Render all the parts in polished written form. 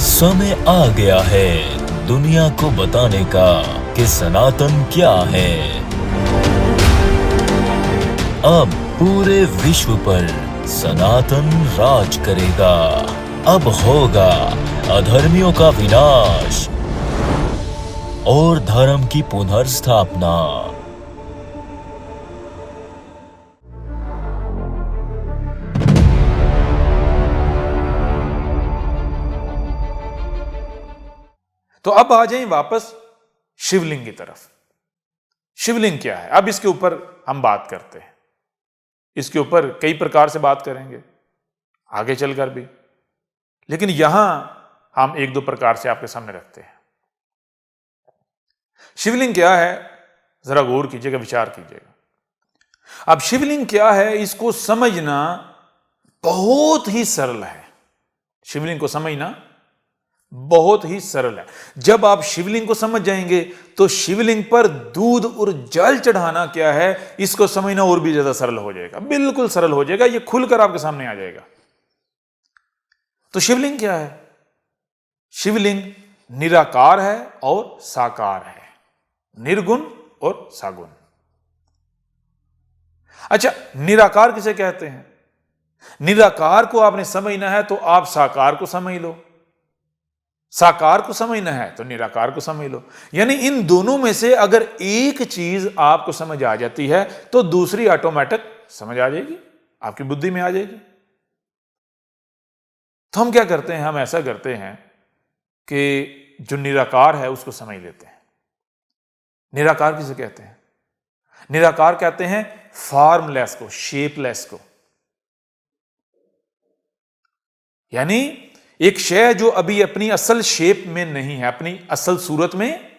समय आ गया है दुनिया को बताने का कि सनातन क्या है। अब पूरे विश्व पर सनातन राज करेगा। अब होगा अधर्मियों का विनाश और धर्म की पुनर्स्थापना। तो अब आ जाएं वापस शिवलिंग की तरफ। शिवलिंग क्या है, अब इसके ऊपर हम बात करते हैं। इसके ऊपर कई प्रकार से बात करेंगे आगे चलकर भी, लेकिन यहां हम एक दो प्रकार से आपके सामने रखते हैं। शिवलिंग क्या है, जरा गौर कीजिएगा, विचार कीजिएगा। अब शिवलिंग क्या है, इसको समझना बहुत ही सरल है। शिवलिंग को समझना बहुत ही सरल है। जब आप शिवलिंग को समझ जाएंगे तो शिवलिंग पर दूध और जल चढ़ाना क्या है, इसको समझना और भी ज्यादा सरल हो जाएगा। बिल्कुल सरल हो जाएगा, ये खुलकर आपके सामने आ जाएगा। तो शिवलिंग क्या है? शिवलिंग निराकार है और साकार है, निर्गुण और सागुण। अच्छा, निराकार किसे कहते हैं? निराकार को आपने समझना है तो आप साकार को समझ लो, साकार को समझना है तो निराकार को समझ लो। यानी इन दोनों में से अगर एक चीज आपको समझ आ जाती है तो दूसरी ऑटोमेटिक समझ आ जाएगी, आपकी बुद्धि में आ जाएगी। तो हम क्या करते हैं, हम ऐसा करते हैं कि जो निराकार है उसको समझ लेते हैं। निराकार किसे कहते हैं? निराकार कहते हैं फॉर्मलेस को, शेपलेस को। यानी एक शय जो अभी अपनी असल शेप में नहीं है, अपनी असल सूरत में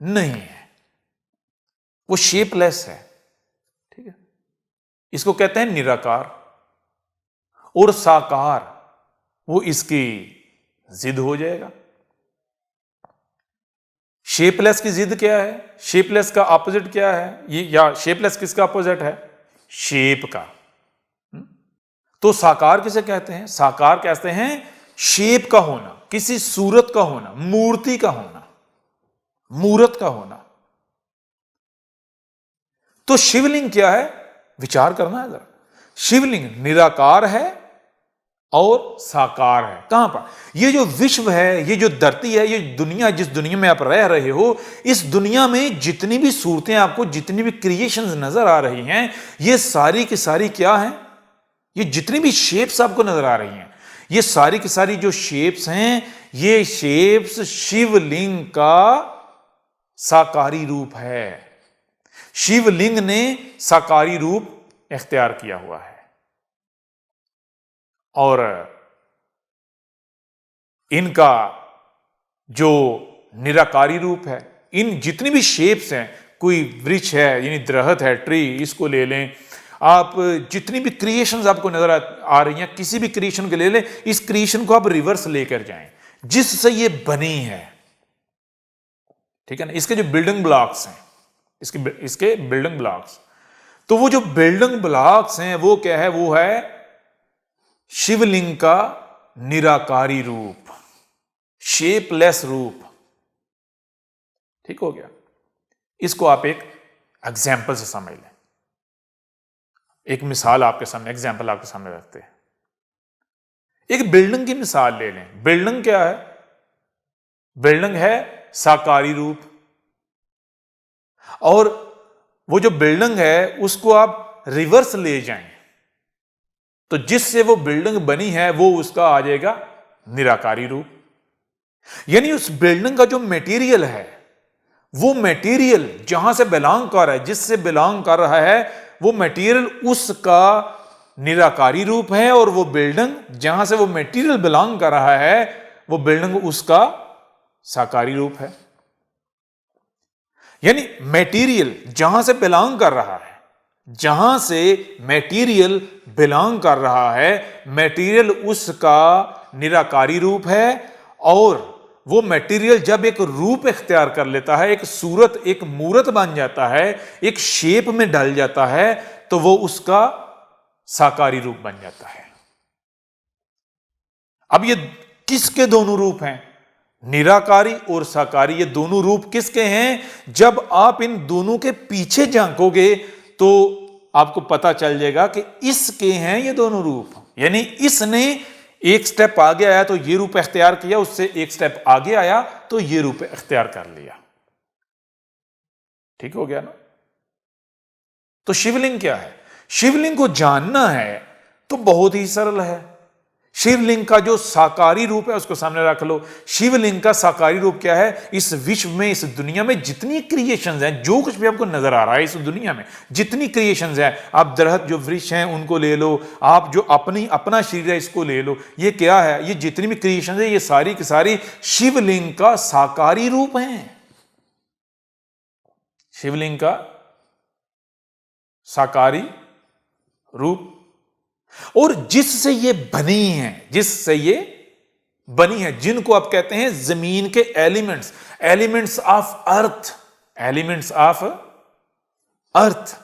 नहीं है, वो शेपलेस है। ठीक है, इसको कहते हैं निराकार। और साकार वो इसकी जिद हो जाएगा। शेपलेस की जिद क्या है? शेपलेस का ऑपोजिट क्या है? ये या शेपलेस किसका ऑपोजिट है? शेप का। तो साकार किसे कहते हैं? साकार कहते हैं शेप का होना, किसी सूरत का होना, मूर्ति का होना, मूर्त का होना। तो शिवलिंग क्या है, विचार करना है जरा। शिवलिंग निराकार है और साकार है। कहां पर? ये जो विश्व है, ये जो धरती है, ये दुनिया, जिस दुनिया में आप रह रहे हो, इस दुनिया में जितनी भी सूरतें आपको, जितनी भी क्रिएशंस नजर आ रही हैं, ये सारी की सारी क्या हैं? ये जितनी भी शेप्स आपको नजर आ रही हैं, ये सारी की सारी जो शेप्स हैं, ये शेप्स शिवलिंग का साकारी रूप है। शिवलिंग ने साकारी रूप इख्तियार किया हुआ है। और इनका जो निराकारी रूप है, इन जितनी भी शेप्स हैं, कोई वृक्ष है यानी दरख्त है, ट्री, इसको ले लें आप, जितनी भी क्रिएशंस आपको नजर आ रही हैं, किसी भी क्रिएशन को ले लें, इस क्रिएशन को आप रिवर्स लेकर जाएं जिससे ये बनी है। ठीक है ना? इसके जो बिल्डिंग ब्लॉक्स हैं, इसके बिल्डिंग ब्लॉक्स, तो वो जो बिल्डिंग ब्लॉक्स हैं वो क्या है? वो है शिवलिंग का निराकारी रूप, शेपलेस रूप। ठीक हो गया? इसको आप एक एग्जाम्पल से समझ लें। एक मिसाल आपके सामने, एग्जाम्पल आपके सामने रखते हैं। एक बिल्डिंग की मिसाल ले लें। बिल्डिंग क्या है? बिल्डिंग है साकारी रूप। और वो जो बिल्डिंग है उसको आप रिवर्स ले जाएं तो जिससे वो बिल्डिंग बनी है वो उसका आ जाएगा निराकारी रूप। यानी उस बिल्डिंग का जो मटेरियल है, वो मटेरियल जहां से बिलोंग कर रहा है, जिससे बिलोंग कर रहा है, वो मटेरियल उसका निराकारी रूप है। और वो बिल्डिंग जहां से वो मटेरियल बिलोंग कर रहा है, वो बिल्डिंग उसका साकारी रूप है। यानी मटेरियल जहां से बिलोंग कर रहा है, जहां से मटेरियल बिलोंग कर रहा है, मटेरियल उसका निराकारी रूप है। और वो मटेरियल जब एक रूप इख्तियार कर लेता है, एक सूरत, एक मूरत बन जाता है, एक शेप में ढल जाता है, तो वो उसका साकारी रूप बन जाता है। अब ये किसके दोनों रूप हैं? निराकारी और साकारी, ये दोनों रूप किसके हैं? जब आप इन दोनों के पीछे झांकोगे तो आपको पता चल जाएगा कि इसके हैं ये दोनों रूप। यानी इसने एक स्टेप आगे आया तो ये रूप इख्तियार किया, उससे एक स्टेप आगे आया तो ये रूप इख्तियार कर लिया। ठीक हो गया ना? तो शिवलिंग क्या है? शिवलिंग को जानना है तो बहुत ही सरल है। शिवलिंग का जो साकारी रूप है उसको सामने रख लो। शिवलिंग का साकारी रूप क्या है? इस विश्व में, इस दुनिया में जितनी क्रिएशंस हैं, जो कुछ भी आपको नजर आ रहा है इस दुनिया में, जितनी क्रिएशंस हैं, आप दरख्त जो वृक्ष हैं उनको ले लो, आप जो अपना शरीर है इसको ले लो, ये क्या है? ये जितनी भी क्रिएशंस है ये सारी की सारी शिवलिंग का साकारी रूप है। शिवलिंग का साकारी रूप। और जिससे ये बनी है, जिससे ये बनी है, जिनको आप कहते हैं जमीन के elements, elements of earth, elements of earth,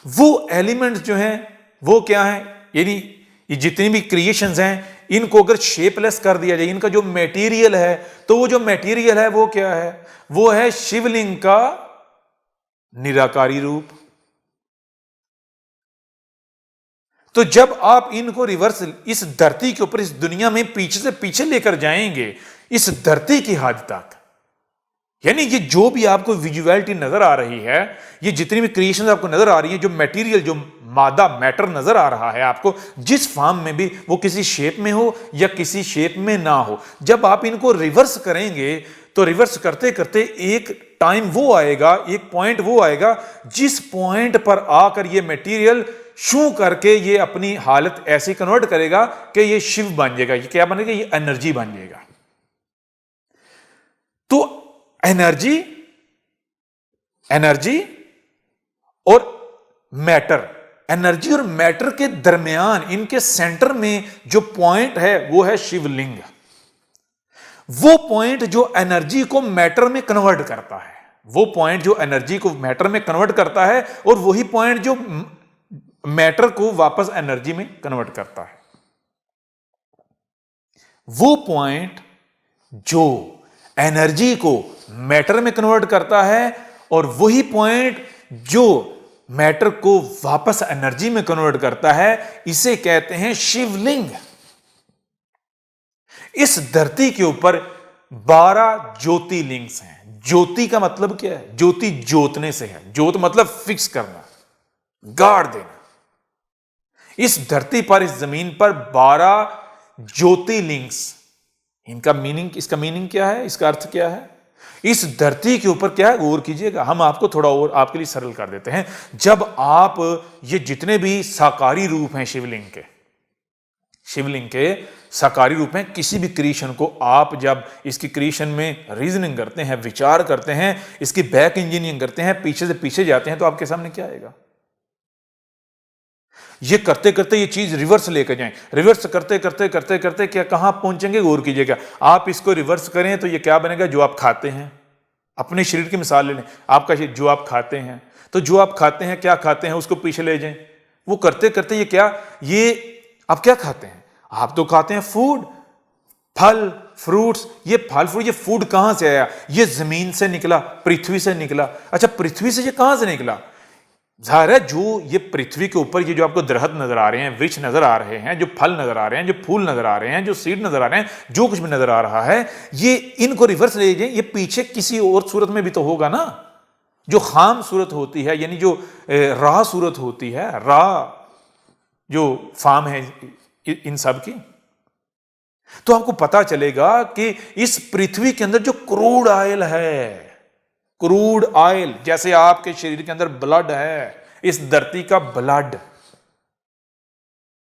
वो एलिमेंट्स जो हैं वो क्या है? यानी ये जितनी भी क्रिएशंस हैं इनको अगर शेपलेस कर दिया जाए, इनका जो मटेरियल है, तो वो जो मटेरियल है वो क्या है? वो है शिवलिंग का निराकारी रूप। तो जब आप इनको रिवर्स इस धरती के ऊपर, इस दुनिया में पीछे से पीछे लेकर जाएंगे, इस धरती की हद तक, यानी ये जो भी आपको विजुअलिटी नजर आ रही है, ये जितनी भी क्रिएशन आपको नजर आ रही है, जो मटेरियल, जो मादा मैटर नजर आ रहा है आपको, जिस फॉर्म में भी, वो किसी शेप में हो या किसी शेप में ना हो, जब आप इनको रिवर्स करेंगे तो रिवर्स करते करते एक टाइम वो आएगा, एक पॉइंट वो आएगा जिस पॉइंट पर आकर ये मटेरियल शू करके ये अपनी हालत ऐसी कन्वर्ट करेगा कि ये शिव बन जाएगा। ये क्या बनेगा? ये एनर्जी बन जाएगा। तो एनर्जी और मैटर, एनर्जी और मैटर के दरमियान, इनके सेंटर में जो पॉइंट है वो है शिवलिंग। वो पॉइंट जो एनर्जी को मैटर में कन्वर्ट करता है, वो पॉइंट जो एनर्जी को मैटर में कन्वर्ट करता है, और वही पॉइंट जो मैटर को वापस एनर्जी में कन्वर्ट करता है। वो पॉइंट जो एनर्जी को मैटर में कन्वर्ट करता है और वही पॉइंट जो मैटर को वापस एनर्जी में कन्वर्ट करता है, इसे कहते हैं शिवलिंग। इस धरती के ऊपर 12 ज्योतिर्लिंग्स हैं। ज्योति का मतलब क्या है? ज्योति जोतने से है। जोत मतलब फिक्स करना, गाड़ देना। इस धरती पर, इस जमीन पर 12 ज्योतिर्लिंग्स, इनका मीनिंग, इसका मीनिंग क्या है? इसका अर्थ क्या है? इस धरती के ऊपर क्या है? गौर कीजिएगा। हम आपको थोड़ा और आपके लिए सरल कर देते हैं। जब आप ये जितने भी साकारी रूप हैं शिवलिंग के साकारी रूप हैं, किसी भी क्रिएशन को आप जब इसकी क्रिएशन में रीजनिंग करते हैं, विचार करते हैं, इसकी बैक इंजीनियरिंग करते हैं, पीछे से पीछे जाते हैं, तो आपके सामने क्या आएगा? ये करते करते ये चीज रिवर्स लेकर जाएं, रिवर्स करते करते करते करते क्या कहां पहुंचेंगे? गौर कीजिएगा। आप इसको रिवर्स करें तो ये क्या बनेगा? जो आप खाते हैं, अपने शरीर की मिसाल ले लें, आपका जो आप खाते हैं, तो जो आप खाते हैं, क्या खाते हैं, उसको पीछे ले जाएं। वो करते करते ये क्या, ये आप क्या खाते हैं? आप तो खाते हैं फूड, फल, फ्रूट्स। ये फल फ्रूट, ये फूड कहां से आया? ये जमीन से निकला, पृथ्वी से निकला। अच्छा, पृथ्वी से ये कहां से निकला? जाहिर है जो ये पृथ्वी के ऊपर ये जो आपको दरख्त नजर आ रहे हैं, वृक्ष नजर आ रहे हैं, जो फल नजर आ रहे हैं, जो फूल नजर आ रहे हैं, जो सीड नजर आ रहे हैं, जो कुछ भी नजर आ रहा है, ये इनको रिवर्स ले जाइए, ये पीछे किसी और सूरत में भी तो होगा ना। जो खाम सूरत होती है, यानी जो राह सूरत होती है, राह जो फार्म है इन सब की, तो आपको पता चलेगा कि इस पृथ्वी के अंदर जो क्रूड ऑयल है, क्रूड ऑयल, जैसे आपके शरीर के अंदर ब्लड है, इस धरती का ब्लड,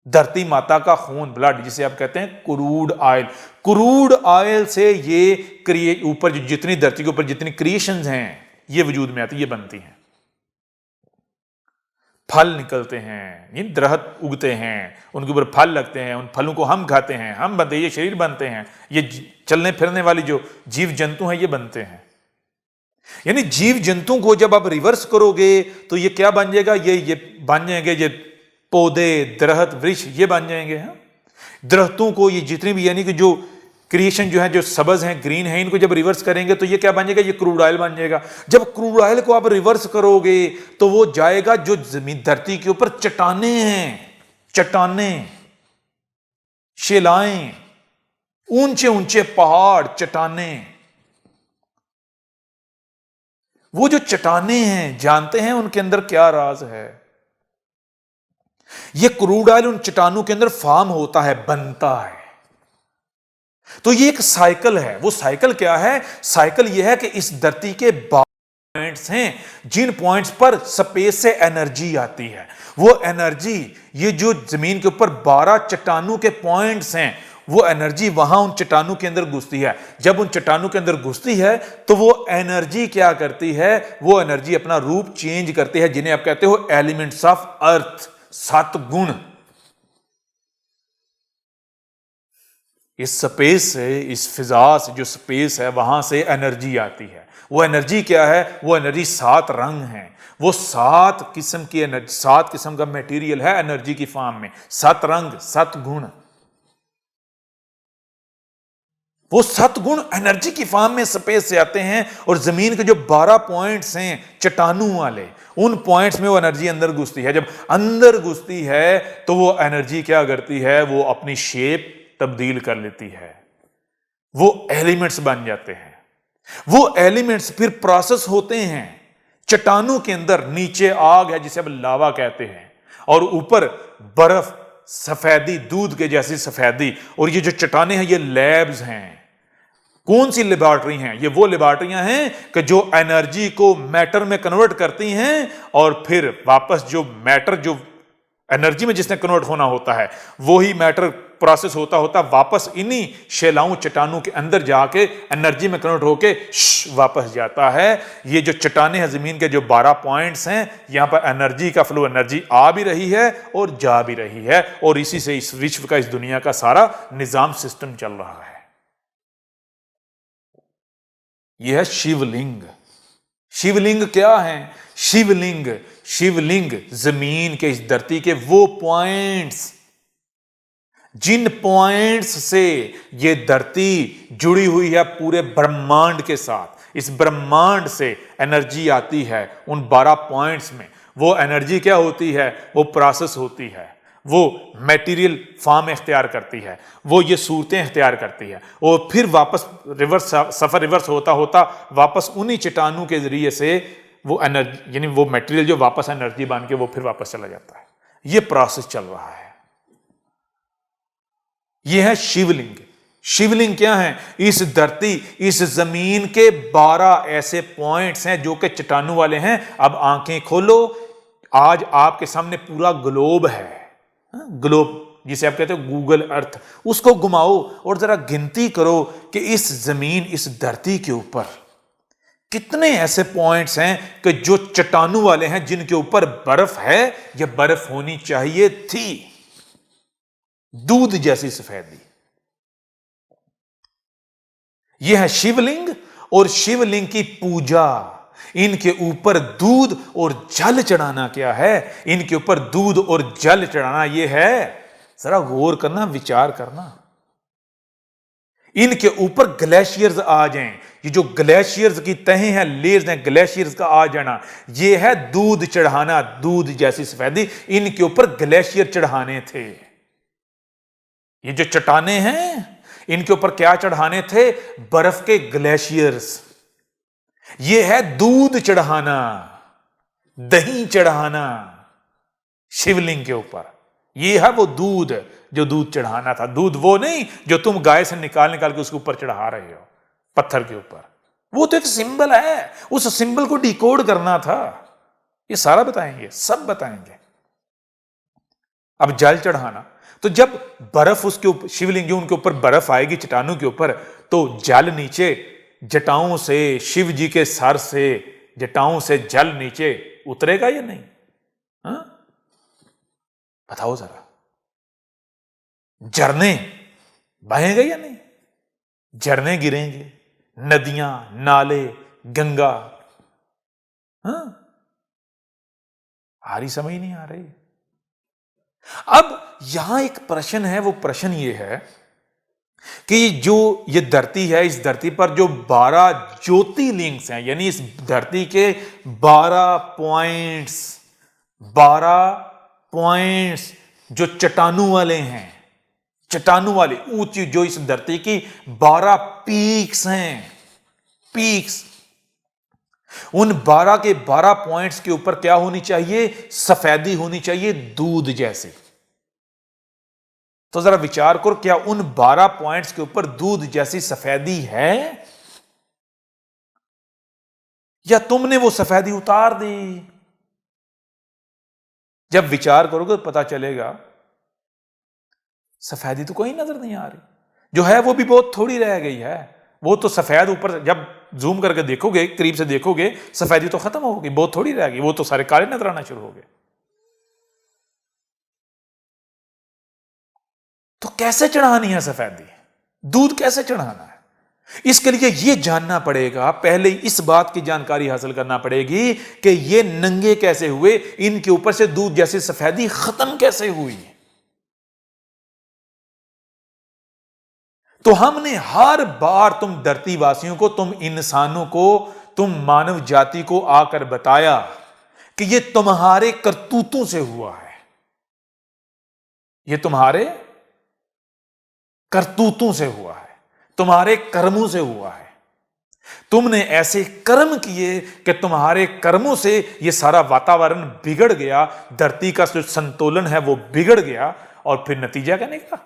धरती माता का खून, ब्लड, जिसे आप कहते हैं क्रूड ऑयल। क्रूड ऑयल से ये ऊपर जितनी धरती के ऊपर जितनी क्रिएशंस हैं ये वजूद में आती, ये बनती हैं। फल निकलते हैं, ये दरख्त उगते हैं, उनके ऊपर फल लगते हैं, उन फलों को हम खाते हैं, हम बनते हैं, ये शरीर बनते हैं, ये चलने फिरने वाली जो जीव जंतु हैं ये बनते हैं। यानी जीव जंतु को जब आप रिवर्स करोगे तो ये क्या बन जाएगा? ये बन जाएंगे, ये पौधे, दरख्त, वृक्ष, ये बन जाएंगे। दरख्तों को, ये जितने भी यानी कि जो क्रिएशन जो है, जो सब्ज हैं, ग्रीन है, इनको जब रिवर्स करेंगे तो ये क्या बन जाएगा, ये क्रूड ऑयल बन जाएगा। जब क्रूड ऑयल को आप रिवर्स करोगे तो वो जाएगा जो जमीन धरती के ऊपर चट्टाने हैं, चट्टाने, शिलाएं, ऊंचे ऊंचे पहाड़, चट्टाने, वो जो चट्टाने हैं, जानते हैं उनके अंदर क्या राज है? ये क्रूड ऑयल उन चट्टानों के अंदर फॉर्म होता है, बनता है। तो ये एक साइकिल है। वो साइकिल क्या है? साइकिल ये है कि इस धरती के पॉइंट्स हैं, जिन पॉइंट्स पर स्पेस से एनर्जी आती है, वो एनर्जी, ये जो जमीन के ऊपर 12 चट्टानों के पॉइंट्स हैं, वो एनर्जी वहां उन चट्टानों के अंदर घुसती है। जब उन चट्टानों के अंदर घुसती है तो वो एनर्जी क्या करती है? वो एनर्जी अपना रूप चेंज करती है, जिन्हें आप कहते हो एलिमेंट्स ऑफ अर्थ, 7 गुण। इस स्पेस से, इस फिजा से, जो स्पेस है, वहां से एनर्जी आती है। वो एनर्जी क्या है? वो एनर्जी 7 रंग है। वो 7 किस्म की एनर्जी, 7 किस्म का मटेरियल है एनर्जी की फॉर्म में, 7 रंग, 7 गुण। वो 7 गुण एनर्जी की फॉर्म में स्पेस से आते हैं और जमीन के जो 12 पॉइंट्स हैं चट्टानों वाले, उन पॉइंट्स में वो एनर्जी अंदर घुसती है। जब अंदर घुसती है तो वो एनर्जी क्या करती है? वो अपनी शेप तब्दील कर लेती है, वो एलिमेंट्स बन जाते हैं। वो एलिमेंट्स फिर प्रोसेस होते हैं चट्टानों के अंदर। नीचे आग है जिसे अब लावा कहते हैं, और ऊपर बर्फ, सफेदी, दूध के जैसी सफेदी। और ये जो चट्टाने हैं, ये लैब्स हैं। कौन सी लेबॉर्ट्री हैं? ये वो लेबॉर्ट्रियां हैं कि जो एनर्जी को मैटर में कन्वर्ट करती हैं, और फिर वापस जो मैटर, जो एनर्जी में जिसने कन्वर्ट होना होता है, वही मैटर प्रोसेस होता होता वापस इन्हीं शैलाओं, चट्टानों के अंदर जाके एनर्जी में कन्वर्ट होके वापस जाता है। ये जो चट्टाने हैं जमीन के, जो 12 पॉइंट्स हैं, यहां पर एनर्जी का फ्लो, एनर्जी आ भी रही है और जा भी रही है, और इसी से इस विश्व का, इस दुनिया का सारा निजाम, सिस्टम चल रहा है। यह है शिवलिंग। शिवलिंग क्या है? शिवलिंग, शिवलिंग जमीन के, इस धरती के वो पॉइंट्स, जिन पॉइंट्स से ये धरती जुड़ी हुई है पूरे ब्रह्मांड के साथ। इस ब्रह्मांड से एनर्जी आती है उन 12 पॉइंट्स में। वो एनर्जी क्या होती है? वो प्रोसेस होती है, वो मटेरियल फॉर्म इख्तियार करती है, वो ये सूरतें इख्तियार करती है, और फिर वापस रिवर्स, सफर रिवर्स होता होता वापस उन्हीं चट्टानों के जरिए से वो एनर्जी, यानी वो मटेरियल जो वापस एनर्जी बन के वो फिर वापस चला जाता है। ये प्रोसेस चल रहा है। ये है शिवलिंग। शिवलिंग क्या है? इस धरती, इस जमीन के 12 ऐसे पॉइंट्स हैं जो कि चट्टानों वाले हैं। अब आंखें खोलो, आज आपके सामने पूरा ग्लोब है, ग्लोब जिसे आप कहते हो गूगल अर्थ, उसको घुमाओ और जरा गिनती करो कि इस जमीन, इस धरती के ऊपर कितने ऐसे पॉइंट्स हैं कि जो चट्टानों वाले हैं, जिनके ऊपर बर्फ है या बर्फ होनी चाहिए थी, दूध जैसी सफेदी। यह है शिवलिंग। और शिवलिंग की पूजा, इनके ऊपर दूध और जल चढ़ाना क्या है? इनके ऊपर दूध और जल चढ़ाना यह है, जरा गौर करना, विचार करना। इनके ऊपर ग्लेशियर्स आ जाएं, ये जो ग्लेशियर्स की तहें हैं, लेयर्स हैं, ग्लेशियर्स का आ जाना, ये है दूध चढ़ाना, दूध जैसी सफेदी। इनके ऊपर ग्लेशियर चढ़ाने थे। ये जो चट्टाने हैं, इनके ऊपर क्या चढ़ाने थे? बर्फ के ग्लेशियर्स। ये है दूध चढ़ाना, दही चढ़ाना शिवलिंग के ऊपर। ये है वो दूध जो दूध चढ़ाना था। दूध वो नहीं जो तुम गाय से निकाल निकाल के उसके ऊपर चढ़ा रहे हो पत्थर के ऊपर। वो तो एक सिंबल है, उस सिंबल को डिकोड करना था। ये सारा बताएंगे, सब बताएंगे। अब जल चढ़ाना, तो जब बर्फ उसके ऊपर, शिवलिंग उनके ऊपर बर्फ आएगी चट्टानों के ऊपर, तो जल नीचे जटाओं से, शिव जी के सर से जटाओं से जल नीचे उतरेगा या नहीं? हाँ? बताओ जरा। झरने बहेंगे या नहीं? झरने गिरेंगे, नदियां, नाले, गंगा। हाँ? आ रही, समझ नहीं आ रही। अब यहां एक प्रश्न है, वो प्रश्न ये है कि जो ये धरती है, इस धरती पर जो 12 ज्योतिर्लिंग्स हैं, यानी इस धरती के 12 पॉइंट्स, 12 पॉइंट्स जो चट्टानों वाले हैं, चट्टानों वाले ऊंची, जो इस धरती की 12 पीक्स हैं, पीक्स, उन 12 के 12 पॉइंट्स के ऊपर क्या होनी चाहिए? सफेदी होनी चाहिए, दूध जैसे। तो जरा विचार करो, क्या उन 12 पॉइंट्स के ऊपर दूध जैसी सफेदी है, या तुमने वो सफेदी उतार दी? जब विचार करोगे तो पता चलेगा सफेदी तो कोई नजर नहीं आ रही, जो है वो भी बहुत थोड़ी रह गई है। वो तो सफेद ऊपर जब जूम करके देखोगे, करीब से देखोगे, सफेदी तो खत्म हो गई, बहुत थोड़ी रह गई, वो तो सारे काले नजर आना शुरू हो गए। तो कैसे चढ़ानी है सफेदी, दूध कैसे चढ़ाना है? इसके लिए यह जानना पड़ेगा, पहले इस बात की जानकारी हासिल करना पड़ेगी कि ये नंगे कैसे हुए, इनके ऊपर से दूध जैसी सफेदी खत्म कैसे हुई। तो हमने हर बार तुम धरती वासियों को, तुम इंसानों को, तुम मानव जाति को आकर बताया कि यह तुम्हारे करतूतों से हुआ है, यह तुम्हारे करतूतों से हुआ है, तुम्हारे कर्मों से हुआ है। तुमने ऐसे कर्म किए कि तुम्हारे कर्मों से यह सारा वातावरण बिगड़ गया, धरती का जो संतुलन है वो बिगड़ गया, और फिर नतीजा क्या निकला?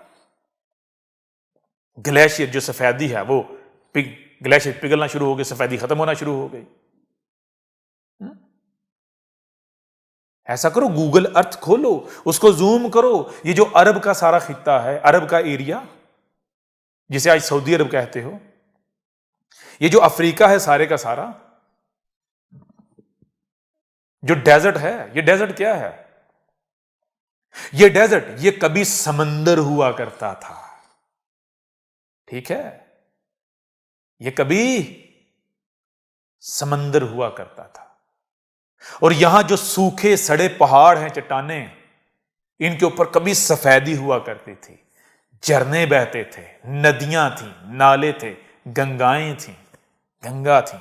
ग्लेशियर जो सफेदी है वो ग्लेशियर पिघलना शुरू हो गए, सफेदी खत्म होना शुरू हो गई। ऐसा करो, गूगल अर्थ खोलो, उसको जूम करो, ये जो अरब का सारा खित्ता है, अरब का एरिया जिसे आज सऊदी अरब कहते हो, ये जो अफ्रीका है सारे का सारा, जो डेजर्ट है, ये डेजर्ट क्या है? ये डेजर्ट, ये कभी समंदर हुआ करता था, ठीक है? ये कभी समंदर हुआ करता था, और यहां जो सूखे सड़े पहाड़ हैं, चट्टानें, इनके ऊपर कभी सफेदी हुआ करती थी, झरने बहते थे, नदियां थी, नाले थे, गंगाएं थी, गंगा थी,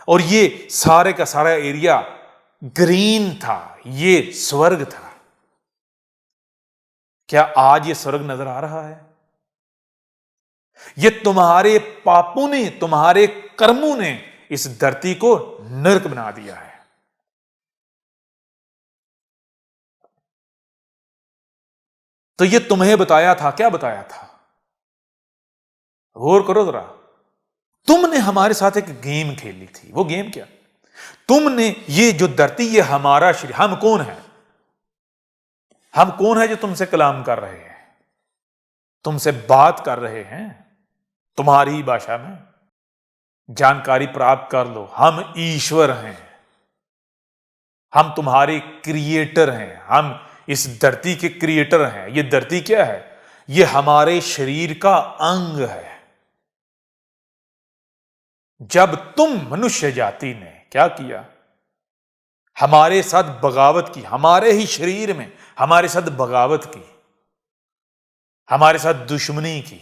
और ये सारे का सारा एरिया ग्रीन था, ये स्वर्ग था। क्या आज ये स्वर्ग नजर आ रहा है? ये तुम्हारे पापों ने, तुम्हारे कर्मों ने इस धरती को नरक बना दिया है। तो ये तुम्हें बताया था, क्या बताया था? गौर करो जरा। तुमने हमारे साथ एक गेम खेली थी, वो गेम क्या? तुमने ये जो धरती, ये हमारा शरीर, हम कौन है? हम कौन है जो तुमसे कलाम कर रहे हैं, तुमसे बात कर रहे हैं तुम्हारी भाषा में? जानकारी प्राप्त कर लो, हम ईश्वर हैं, हम तुम्हारे क्रिएटर हैं, हम इस धरती के क्रिएटर हैं। ये धरती क्या है? ये हमारे शरीर का अंग है। जब तुम मनुष्य जाति ने क्या किया? हमारे साथ बगावत की, हमारे ही शरीर में हमारे साथ बगावत की, हमारे साथ दुश्मनी की।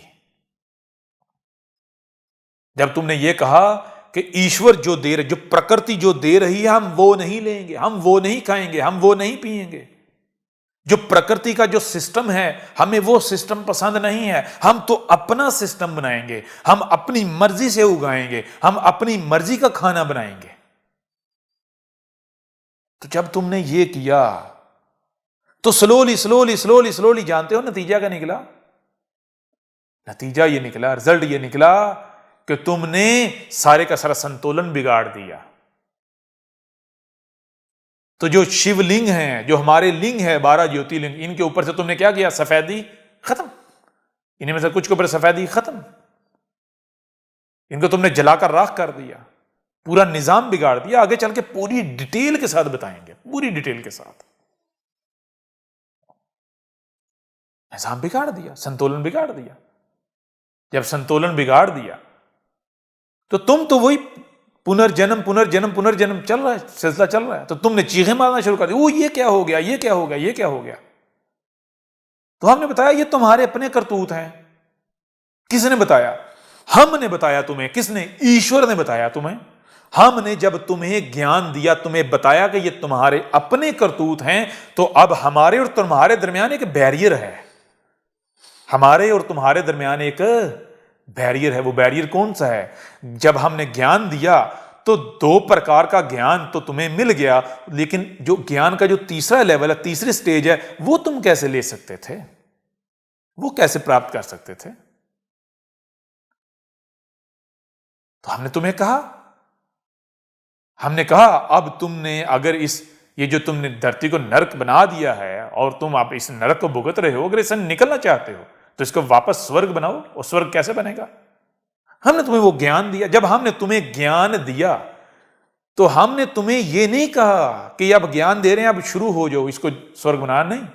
जब तुमने ये कहा कि ईश्वर जो दे रहे, जो प्रकृति जो दे रही है, हम वो नहीं लेंगे, हम वो नहीं खाएंगे, हम वो नहीं पिएंगे, जो प्रकृति का जो सिस्टम है, हमें वो सिस्टम पसंद नहीं है, हम तो अपना सिस्टम बनाएंगे, हम अपनी मर्जी से उगाएंगे, हम अपनी मर्जी का खाना बनाएंगे। तो जब तुमने ये किया तो स्लोली स्लोली स्लोली स्लोली, जानते हो नतीजा क्या निकला? नतीजा ये निकला, रिजल्ट ये निकला कि तुमने सारे का सारा संतुलन बिगाड़ दिया। तो जो शिवलिंग हैं, जो हमारे लिंग है, 12 ज्योतिर्लिंग, इनके ऊपर से तुमने क्या किया? सफेदी खत्म। इन्हीं में से कुछ के ऊपर सफेदी खत्म, इनको तुमने जलाकर राख कर दिया, पूरा निजाम बिगाड़ दिया। आगे चल के पूरी डिटेल के साथ बताएंगे, पूरी डिटेल के साथ। निजाम बिगाड़ दिया, संतुलन बिगाड़ दिया। जब संतुलन बिगाड़ दिया तो तुम तो वही पुनर्जन्म पुनर्जन्म पुनर्जन्म चल रहा है, सिलसिला चल रहा है। तो तुमने चीखें मारना शुरू कर दी, ओ ये क्या हो गया, ये क्या हो गया, ये क्या हो गया। तो हमने बताया ये तुम्हारे अपने करतूत हैं। किसने बताया? हमने बताया तुम्हें। किसने? ईश्वर ने बताया तुम्हें। हमने जब तुम्हें ज्ञान दिया, तुम्हें बताया कि ये तुम्हारे अपने करतूत हैं, तो अब हमारे और तुम्हारे दरमियान एक बैरियर है। हमारे और तुम्हारे दरमियान एक बैरियर है। वो बैरियर कौन सा है? जब हमने ज्ञान दिया तो दो प्रकार का ज्ञान तो तुम्हें मिल गया, लेकिन जो ज्ञान का जो तीसरा लेवल है, तीसरी स्टेज है, वो तुम कैसे ले सकते थे? वो कैसे प्राप्त कर सकते थे? तो हमने कहा अब तुमने अगर ये जो तुमने धरती को नरक बना दिया है और तुम आप इस नरक को भुगत रहे हो, अगर इससे निकलना चाहते हो तो इसको वापस स्वर्ग बनाओ। और स्वर्ग कैसे बनेगा? हमने तुम्हें वो ज्ञान दिया। जब हमने तुम्हें ज्ञान दिया तो हमने तुम्हें ये नहीं कहा कि अब ज्ञान दे रहे हैं अब शुरू हो जाओ इसको स्वर्ग बनाना, नहीं।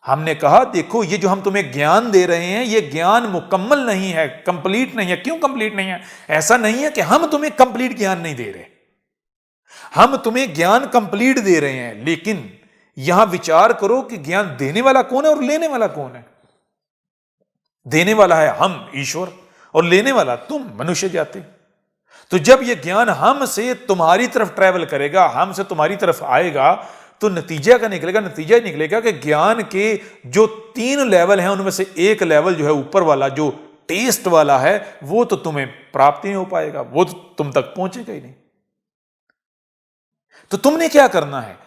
हमने कहा देखो ये जो हम तुम्हें ज्ञान दे रहे हैं ये ज्ञान मुकम्मल नहीं है, कंप्लीट नहीं है। क्यों कंप्लीट नहीं है? ऐसा नहीं है कि हम तुम्हें कंप्लीट ज्ञान नहीं दे रहे, हम तुम्हें ज्ञान कंप्लीट दे रहे हैं, लेकिन यहां विचार करो कि ज्ञान देने वाला कौन है और लेने वाला कौन है। देने वाला है हम, ईश्वर, और लेने वाला तुम, मनुष्य जाति। तो जब यह ज्ञान हमसे तुम्हारी तरफ ट्रैवल करेगा, हमसे तुम्हारी तरफ आएगा, तो नतीजा क्या निकलेगा? नतीजा ही निकलेगा कि ज्ञान के जो 3 लेवल हैं उनमें से एक लेवल जो है ऊपर वाला, जो टेस्ट वाला है, वो तो तुम्हें प्राप्त नहीं हो पाएगा, वो तो तुम तक पहुंचेगा ही नहीं। तो तुमने क्या करना है?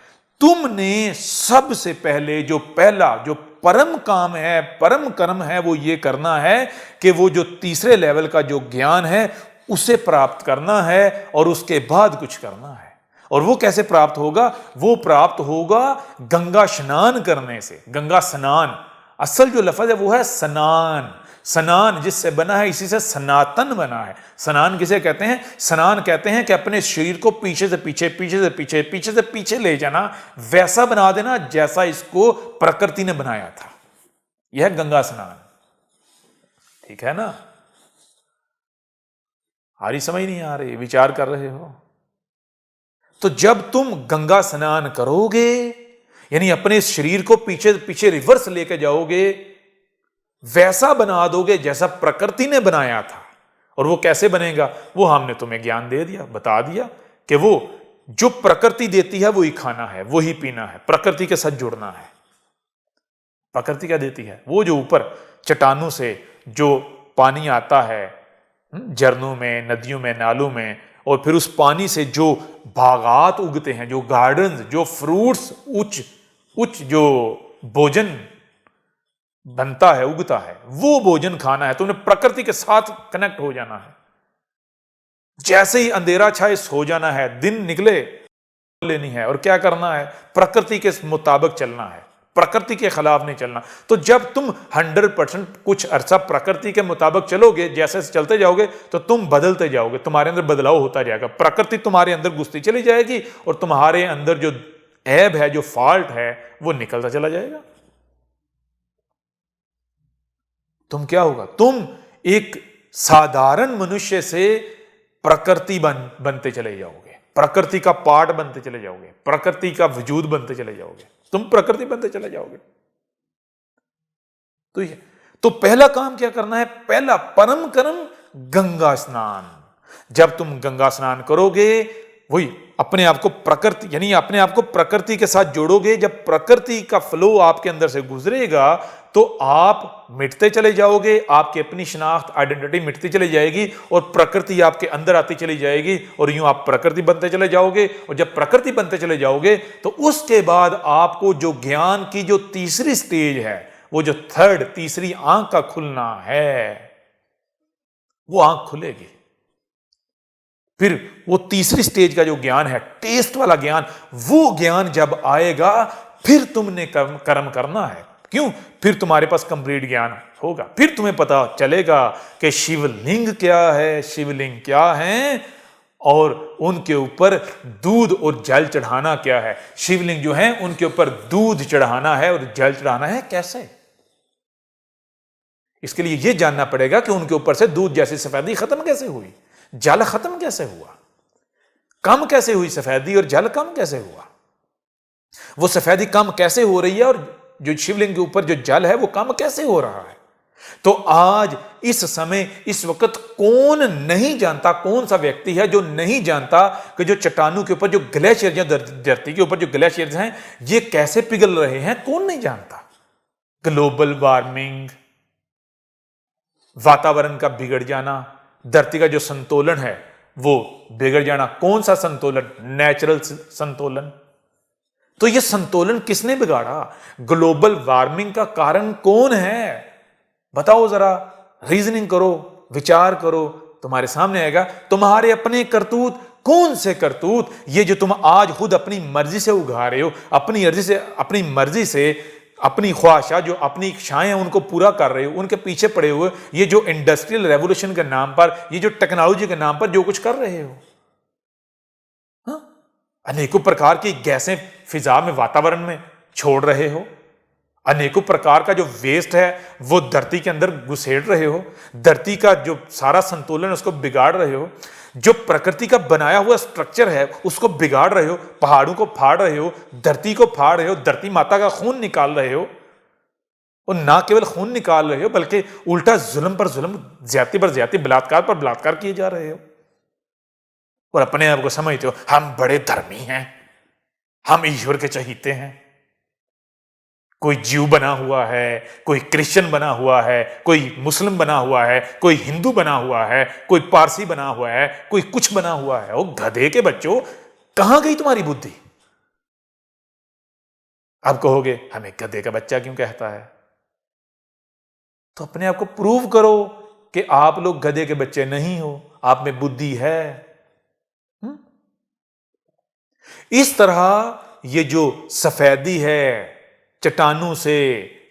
तुमने सबसे पहले जो पहला जो परम काम है, परम कर्म है, वो ये करना है कि वो जो तीसरे लेवल का जो ज्ञान है उसे प्राप्त करना है और उसके बाद कुछ करना है। और वो कैसे प्राप्त होगा? वो प्राप्त होगा गंगा स्नान करने से। गंगा स्नान, असल जो लफ्ज है वो है स्नान। स्नान जिससे बना है, इसी से सनातन बना है। स्नान किसे कहते हैं? स्नान कहते हैं कि अपने शरीर को पीछे से पीछे, पीछे से पीछे, पीछे से पीछे ले जाना, वैसा बना देना जैसा इसको प्रकृति ने बनाया था। यह गंगा स्नान, ठीक है ना? आ रही समझ नहीं आ रही? विचार कर रहे हो? तो जब तुम गंगा स्नान करोगे, यानी अपने शरीर को पीछे पीछे रिवर्स लेके जाओगे, वैसा बना दोगे जैसा प्रकृति ने बनाया था। और वो कैसे बनेगा? वो हमने तुम्हें ज्ञान दे दिया, बता दिया कि वो जो प्रकृति देती है वो ही खाना है, वो ही पीना है, प्रकृति के साथ जुड़ना है। प्रकृति क्या देती है? वो जो ऊपर चट्टानों से जो पानी आता है, झरनों में, नदियों में, नालों में, और फिर उस पानी से जो बागात उगते हैं, जो गार्डन्स, जो फ्रूट्स, उच्च जो भोजन बनता है, उगता है, वो भोजन खाना है। तुमने प्रकृति के साथ कनेक्ट हो जाना है। जैसे ही अंधेरा छाए सो जाना है, दिन निकले लेनी है। और क्या करना है? प्रकृति के मुताबिक चलना है, प्रकृति के खिलाफ नहीं चलना। तो जब तुम 100% कुछ अरसा प्रकृति के मुताबिक चलोगे, जैसे चलते जाओगे, तो तुम बदलते जाओगे, तुम्हारे अंदर बदलाव होता जाएगा। प्रकृति तुम्हारे अंदर घुसती चली जाएगी और तुम्हारे अंदर जो ऐब है, जो फॉल्ट है, वो निकलता चला जाएगा। तुम क्या होगा? तुम एक साधारण मनुष्य से प्रकृति बनते चले जाओगे, प्रकृति का पार्ट बनते चले जाओगे, प्रकृति का वजूद बनते चले जाओगे, तुम प्रकृति बनते चले जाओगे। तो पहला काम क्या करना है? पहला परम कर्म गंगा स्नान। जब तुम गंगा स्नान करोगे, वही अपने आप को प्रकृति, यानी अपने आप को प्रकृति के साथ जोड़ोगे। जब प्रकृति का फ्लो आपके अंदर से गुजरेगा तो आप मिटते चले जाओगे, आपकी अपनी शनाख्त, आइडेंटिटी मिटती चली जाएगी और प्रकृति आपके अंदर आती चली जाएगी और यूं आप प्रकृति बनते चले जाओगे। और जब प्रकृति बनते चले जाओगे तो उसके बाद आपको जो ज्ञान की जो तीसरी स्टेज है, वो जो तीसरी आंख का खुलना है, वो आंख खुलेगी। फिर वो तीसरी स्टेज का जो ज्ञान है, टेस्ट वाला ज्ञान, वो ज्ञान जब आएगा फिर तुमने कर्म करना है। क्यों? फिर तुम्हारे पास कंप्लीट ज्ञान होगा। फिर तुम्हें पता चलेगा कि शिवलिंग क्या है, शिवलिंग क्या है, और उनके ऊपर दूध और जल चढ़ाना क्या है। शिवलिंग जो है उनके ऊपर दूध चढ़ाना है और जल चढ़ाना है। कैसे? इसके लिए यह जानना पड़ेगा कि उनके ऊपर से दूध जैसी सफेदी खत्म कैसे हुई, जल खत्म कैसे हुआ। कम कैसे हुई सफेदी और जल कम कैसे हुआ? वो सफेदी कम कैसे हो रही है और जो शिवलिंग के ऊपर जो जल है वो कम कैसे हो रहा है? तो आज इस समय इस वक्त कौन नहीं जानता, कौन सा व्यक्ति है जो नहीं जानता कि जो चट्टानों के ऊपर जो ग्लेशियर, जो धरती के ऊपर जो ग्लेशियर्स हैं ये कैसे पिघल रहे हैं? कौन नहीं जानता? ग्लोबल वार्मिंग, वातावरण का बिगड़ जाना, धरती का जो संतुलन है वो बिगड़ जाना। कौन सा संतुलन? नेचुरल संतुलन। तो ये संतुलन किसने बिगाड़ा? ग्लोबल वार्मिंग का कारण कौन है? बताओ जरा, रीजनिंग करो, विचार करो, तुम्हारे सामने आएगा। तुम्हारे अपने करतूत, कौन से करतूत? ये जो तुम आज खुद अपनी मर्जी से उगा रहे हो, अपनी मर्जी से अपनी ख्वाहिशां, जो अपनी इच्छाएं हैं उनको पूरा कर रहे हो, उनके पीछे पड़े हुए, ये जो इंडस्ट्रियल रेवोल्यूशन के नाम पर, ये जो टेक्नोलॉजी के नाम पर जो कुछ कर रहे हो, अनेकों प्रकार की गैसें फिजा में, वातावरण में छोड़ रहे हो, अनेकों प्रकार का जो वेस्ट है वो धरती के अंदर घुसेड़ रहे हो, धरती का जो सारा संतुलन उसको बिगाड़ रहे हो, जो प्रकृति का बनाया हुआ स्ट्रक्चर है उसको बिगाड़ रहे हो, पहाड़ों को फाड़ रहे हो, धरती को फाड़ रहे हो, धरती माता का खून निकाल रहे हो। और ना केवल खून निकाल रहे हो बल्कि उल्टा जुल्म पर जुल्म, ज्यादती पर ज्यादती, बलात्कार पर बलात्कार किए जा रहे हो। और अपने आप को समझते हो हम बड़े धर्मी हैं, हम ईश्वर के चहीते हैं। कोई जीव बना हुआ है, कोई क्रिश्चियन बना हुआ है, कोई मुस्लिम बना हुआ है, कोई हिंदू बना हुआ है, कोई पारसी बना हुआ है, कोई कुछ बना हुआ है। ओ गधे के बच्चों, कहां गई तुम्हारी बुद्धि? अब कहोगे हमें गधे का बच्चा क्यों कहता है? तो अपने आप को प्रूव करो कि आप लोग गधे के बच्चे नहीं हो, आप में बुद्धि है। इस तरह ये जो सफेदी है चट्टानों से,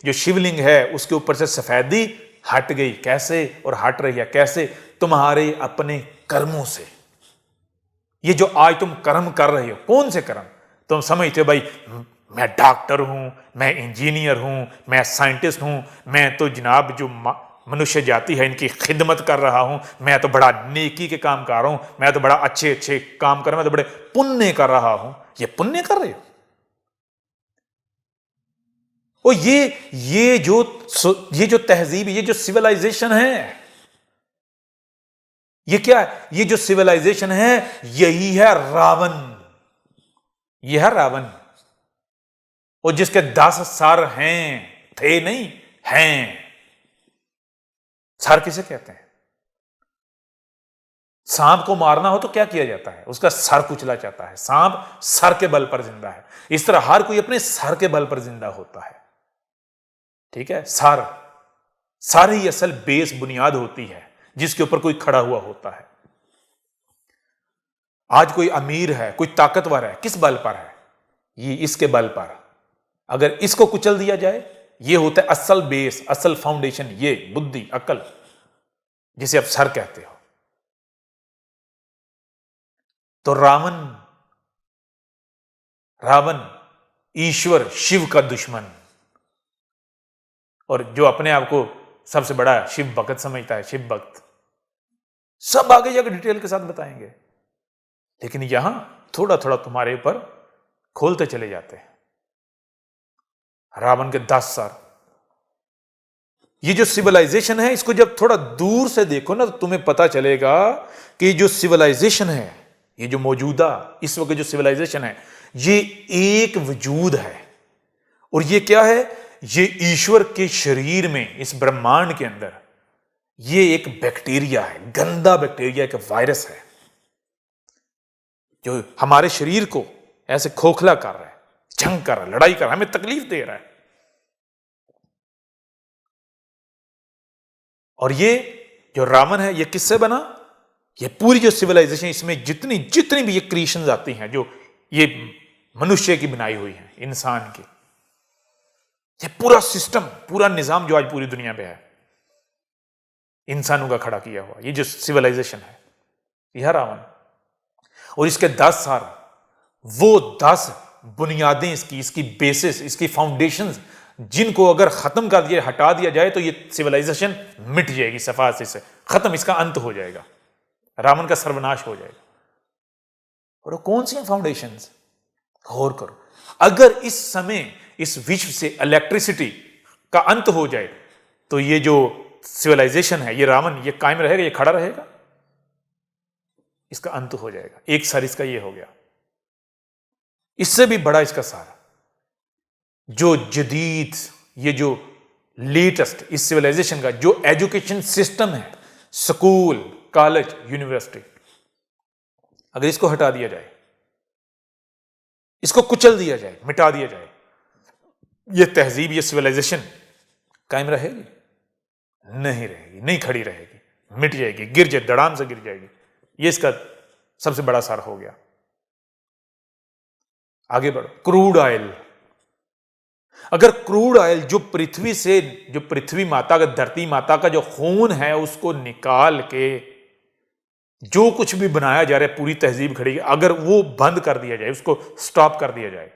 जो शिवलिंग है उसके ऊपर से सफेदी हट गई। कैसे? और हट रही है कैसे? तुम्हारे अपने कर्मों से। ये जो आज तुम कर्म कर रहे हो, कौन से कर्म? तुम समझते हो भाई मैं डॉक्टर हूं, मैं इंजीनियर हूं, मैं साइंटिस्ट हूं, मैं तो जनाब जो मनुष्य जाति है इनकी खिदमत कर रहा हूं, मैं तो बड़ा नेकी के काम कर रहा हूं, मैं तो बड़ा अच्छे अच्छे काम कर रहा हूं, मैं तो बड़े पुण्य कर रहा हूं। ये पुण्य कर रहे हो? और ये जो तहजीब, ये जो सिविलाइजेशन है, ये क्या है? ये जो सिविलाइजेशन है यही है रावण। यह है रावण। और जिसके 10 सर हैं, थे नहीं, हैं। सर किसे कहते हैं? सांप को मारना हो तो क्या किया जाता है? उसका सर कुचला जाता है। सांप सर के बल पर जिंदा है। इस तरह हर कोई अपने सर के बल पर जिंदा होता है। ठीक है? सर ही असल बेस, बुनियाद होती है जिसके ऊपर कोई खड़ा हुआ होता है। आज कोई अमीर है, कोई ताकतवर है, किस बल पर है? ये इसके बल पर। अगर इसको कुचल दिया जाए, ये होता है असल बेस, असल फाउंडेशन, ये बुद्धि, अकल, जिसे आप सर कहते हो। तो रावण ईश्वर शिव का दुश्मन, और जो अपने आप को सबसे बड़ा शिव भक्त समझता है, शिव भक्त। सब आगे जाकर डिटेल के साथ बताएंगे, लेकिन यहां थोड़ा थोड़ा तुम्हारे ऊपर खोलते चले जाते हैं। रावण के 10 सर। ये जो सिविलाइजेशन है, इसको जब थोड़ा दूर से देखो ना तो तुम्हें पता चलेगा कि जो सिविलाइजेशन है, ये जो मौजूदा इस वक्त जो सिविलाइजेशन है, ये एक वजूद है। और ये क्या है? ये ईश्वर के शरीर में, इस ब्रह्मांड के अंदर, ये एक बैक्टीरिया है, गंदा बैक्टीरिया, एक वायरस है जो हमारे शरीर को ऐसे खोखला कर रहा है, जंग कर रहा है, लड़ाई कर रहा है, हमें तकलीफ दे रहा है। और ये जो रावण है, ये किससे बना? ये पूरी जो सिविलाइजेशन, इसमें जितनी भी ये क्रिएशंस आती हैं, जो ये मनुष्य की बनाई हुई है, इंसान की, ये पूरा सिस्टम, पूरा निजाम जो आज पूरी दुनिया में है, इंसानों का खड़ा किया हुआ, ये जो सिविलाइजेशन है, यह रावण। और इसके 10 सर, वो 10 बुनियादें इसकी बेसिस, इसकी फाउंडेशंस, जिनको अगर खत्म कर दिया, हटा दिया जाए तो ये सिविलाइजेशन मिट जाएगी, सफासे से खत्म, इसका अंत हो जाएगा, रावण का सर्वनाश हो जाएगा। और कौन सी फाउंडेशंस, गौर करो। अगर इस समय इस विश्व से इलेक्ट्रिसिटी का अंत हो जाए तो ये जो सिविलाइजेशन है, ये रावण, ये कायम रहेगा, ये खड़ा रहेगा? इसका अंत हो जाएगा। एक सार इसका ये हो गया। इससे भी बड़ा इसका सार, जो जदीद, ये जो लेटेस्ट इस सिविलाइजेशन का जो एजुकेशन सिस्टम है, स्कूल, कॉलेज, यूनिवर्सिटी, अगर इसको हटा दिया जाए, इसको कुचल दिया जाए, मिटा दिया जाए, ये तहजीब, ये सिविलाइजेशन कायम रहेगी? नहीं रहेगी, नहीं खड़ी रहेगी, मिट जाएगी, गिर जाए, धड़ाम से गिर जाएगी। ये इसका सबसे बड़ा सार हो गया। आगे बढ़ो। क्रूड ऑयल, अगर क्रूड ऑयल जो पृथ्वी से, जो पृथ्वी माता का, धरती माता का जो खून है, उसको निकाल के जो कुछ भी बनाया जा रहा है, पूरी तहजीब खड़ी, अगर वो बंद कर दिया जाए, उसको स्टॉप कर दिया जाए,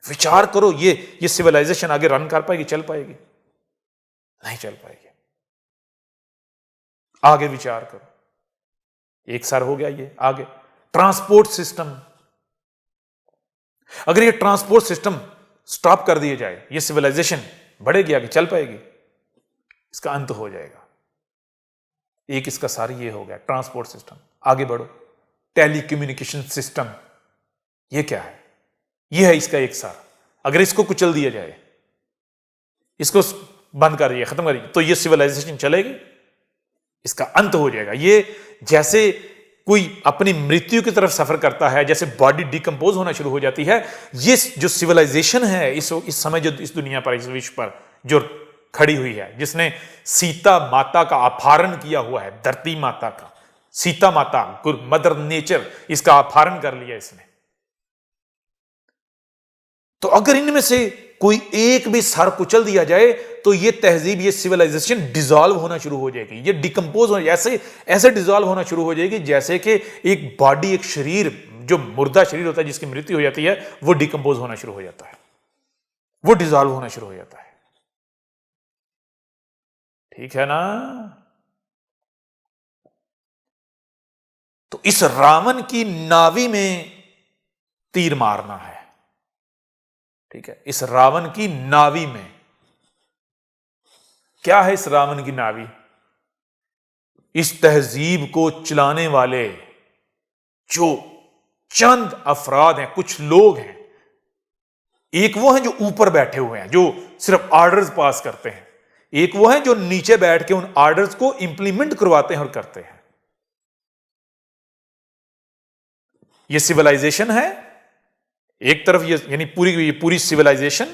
विचार करो, ये सिविलाइजेशन आगे रन कर पाएगी, चल पाएगी? नहीं चल पाएगी। आगे विचार करो। एक सार हो गया ये। आगे ट्रांसपोर्ट सिस्टम, अगर ये ट्रांसपोर्ट सिस्टम स्टॉप कर दिया जाए, ये सिविलाइजेशन बढ़ेगी, आगे चल पाएगी? इसका अंत हो जाएगा। एक इसका सार ये हो गया, ट्रांसपोर्ट सिस्टम। आगे बढ़ो। टेलीकम्युनिकेशन सिस्टम, ये क्या है? ये है इसका एक सार। अगर इसको कुचल दिया जाए, इसको बंद कर दिया, खत्म कर दिया, तो ये सिविलाइजेशन चलेगी? इसका अंत हो जाएगा। ये जैसे कोई अपनी मृत्यु की तरफ सफर करता है, जैसे बॉडी डिकम्पोज होना शुरू हो जाती है, ये जो सिविलाइजेशन है इस समय जो इस दुनिया पर, इस विश्व पर जो खड़ी हुई है, जिसने सीता माता का अपहरण किया हुआ है, धरती माता का, सीता माता, मदर नेचर, इसका अपहरण कर लिया इसने। तो अगर इनमें से कोई एक भी सर कुचल दिया जाए तो ये तहजीब, ये सिविलाइजेशन डिसॉल्व होना शुरू हो जाएगी, ये डिकम्पोज हो, ऐसे डिसॉल्व होना शुरू हो जाएगी जैसे कि एक बॉडी, एक शरीर, जो मुर्दा शरीर होता है जिसकी मृत्यु हो जाती है, वो डिकम्पोज होना शुरू हो जाता है, वो डिसॉल्व होना शुरू हो जाता है। ठीक है ना? तो इस रावण की नावी में तीर मारना है। ठीक है, इस रावण की नावी में क्या है? इस रावण की नावी, इस तहजीब को चलाने वाले जो चंद अफराद हैं, कुछ लोग हैं। एक वो हैं जो ऊपर बैठे हुए हैं, जो सिर्फ ऑर्डर्स पास करते हैं। एक वो हैं जो नीचे बैठ के उन ऑर्डर्स को इंप्लीमेंट करवाते हैं और करते हैं। ये सिविलाइजेशन है एक तरफ, ये यानी पूरी सिविलाइजेशन,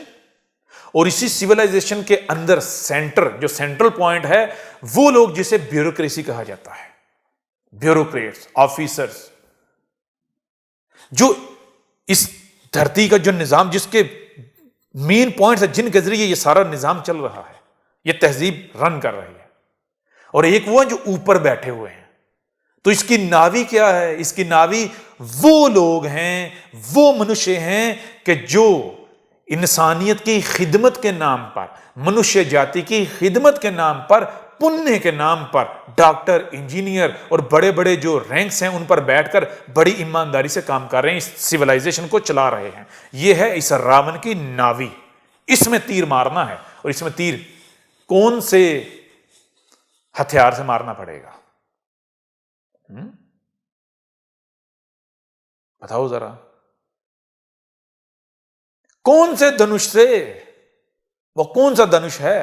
और इसी सिविलाइजेशन के अंदर सेंटर, जो सेंट्रल पॉइंट है, वो लोग जिसे ब्यूरोक्रेसी कहा जाता है, ब्यूरोक्रेट्स, ऑफिसर्स, जो इस धरती का जो निजाम, जिसके मेन पॉइंट्स है, जिनके जरिए ये सारा निजाम चल रहा है, ये तहजीब रन कर रही है। और एक वो है जो ऊपर बैठे हुए हैं। तो इसकी नावी क्या है? इसकी नावी वो लोग हैं, वो मनुष्य हैं कि जो इंसानियत की खिदमत के नाम पर, मनुष्य जाति की खिदमत के नाम पर, पुण्य के नाम पर डॉक्टर, इंजीनियर और बड़े बड़े जो रैंक्स हैं उन पर बैठकर बड़ी ईमानदारी से काम कर रहे हैं, इस सिविलाइजेशन को चला रहे हैं। यह है इस रावण की नावी। इसमें तीर मारना है, और इसमें तीर कौन से हथियार से मारना पड़ेगा? बताओ जरा, कौन से धनुष से? वो कौन सा धनुष है?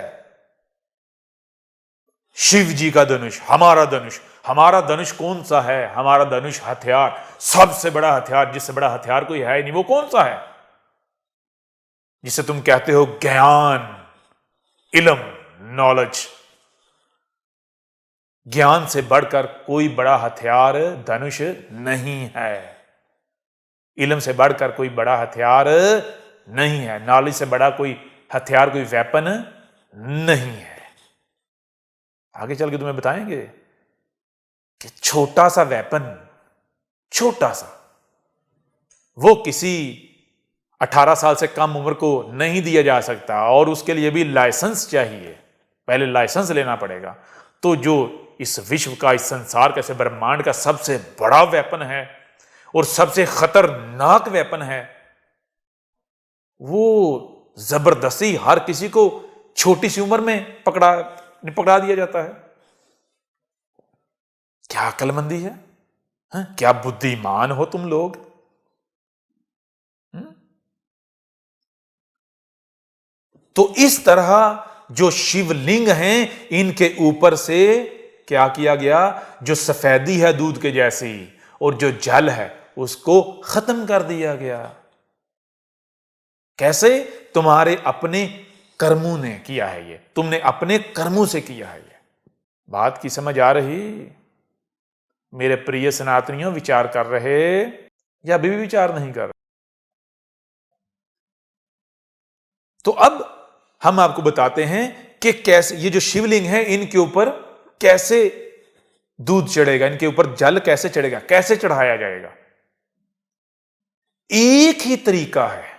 शिव जी का धनुष, हमारा धनुष। हमारा धनुष कौन सा है? हमारा धनुष हथियार, सबसे बड़ा हथियार, जिससे बड़ा हथियार कोई है नहीं, वो कौन सा है? जिसे तुम कहते हो ज्ञान, इल्म, नॉलेज। ज्ञान से बढ़कर कोई बड़ा हथियार धनुष नहीं है। इल्म से बढ़कर कोई बड़ा हथियार नहीं है। नॉलेज से बड़ा कोई हथियार, कोई वेपन नहीं है। आगे चल के तुम्हें बताएंगे कि छोटा सा वेपन, छोटा सा, वो किसी 18 साल से कम उम्र को नहीं दिया जा सकता, और उसके लिए भी लाइसेंस चाहिए, पहले लाइसेंस लेना पड़ेगा। तो जो इस विश्व का, इस संसार का, इस ब्रह्मांड का सबसे बड़ा वेपन है, और सबसे खतरनाक वेपन है, वो जबरदस्ती हर किसी को छोटी सी उम्र में पकड़ा दिया जाता है। क्या अक्लमंदी है? क्या बुद्धिमान हो तुम लोग? तो इस तरह जो शिवलिंग हैं इनके ऊपर से क्या किया गया, जो सफेदी है दूध के जैसी और जो जल है उसको खत्म कर दिया गया। कैसे? तुम्हारे अपने कर्मों ने किया है ये, तुमने अपने कर्मों से किया है ये। बात की समझ आ रही मेरे प्रिय सनातनियों? विचार कर रहे या अभी भी विचार नहीं कर रहे? तो अब हम आपको बताते हैं कि कैसे ये जो शिवलिंग है इनके ऊपर कैसे दूध चढ़ेगा, इनके ऊपर जल कैसे चढ़ेगा, कैसे चढ़ाया जाएगा। एक ही तरीका है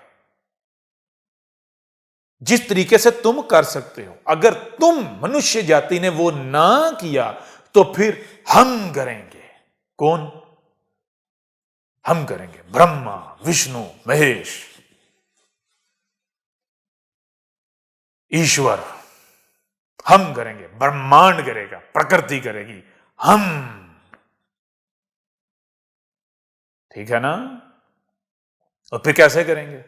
जिस तरीके से तुम कर सकते हो। अगर तुम मनुष्य जाति ने वो ना किया तो फिर हम करेंगे। कौन? हम करेंगे, ब्रह्मा विष्णु महेश ईश्वर। हम करेंगे, ब्रह्मांड करेगा, प्रकृति करेगी, हम। ठीक है ना? और फिर कैसे करेंगे?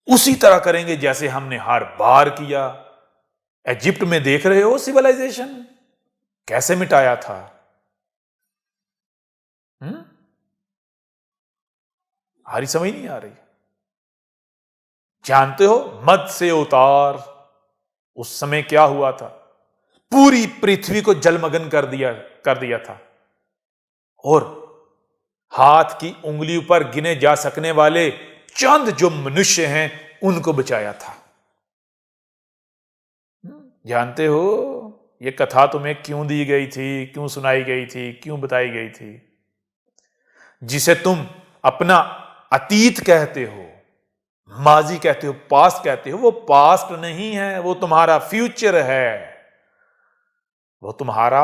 उसी तरह करेंगे जैसे हमने हर बार किया। इजिप्ट में देख रहे हो सिविलाइजेशन कैसे मिटाया था। हमारी समझ नहीं आ रही। जानते हो मत्स्य अवतार उस समय क्या हुआ था? पूरी पृथ्वी को जलमग्न कर दिया था और हाथ की उंगलियों पर गिने जा सकने वाले चंद जो मनुष्य हैं उनको बचाया था। जानते हो यह कथा तुम्हें क्यों दी गई थी, क्यों सुनाई गई थी, क्यों बताई गई थी? जिसे तुम अपना अतीत कहते हो, माजी कहते हो, पास्ट कहते हो, वो पास्ट नहीं है, वो तुम्हारा फ्यूचर है। वो तुम्हारा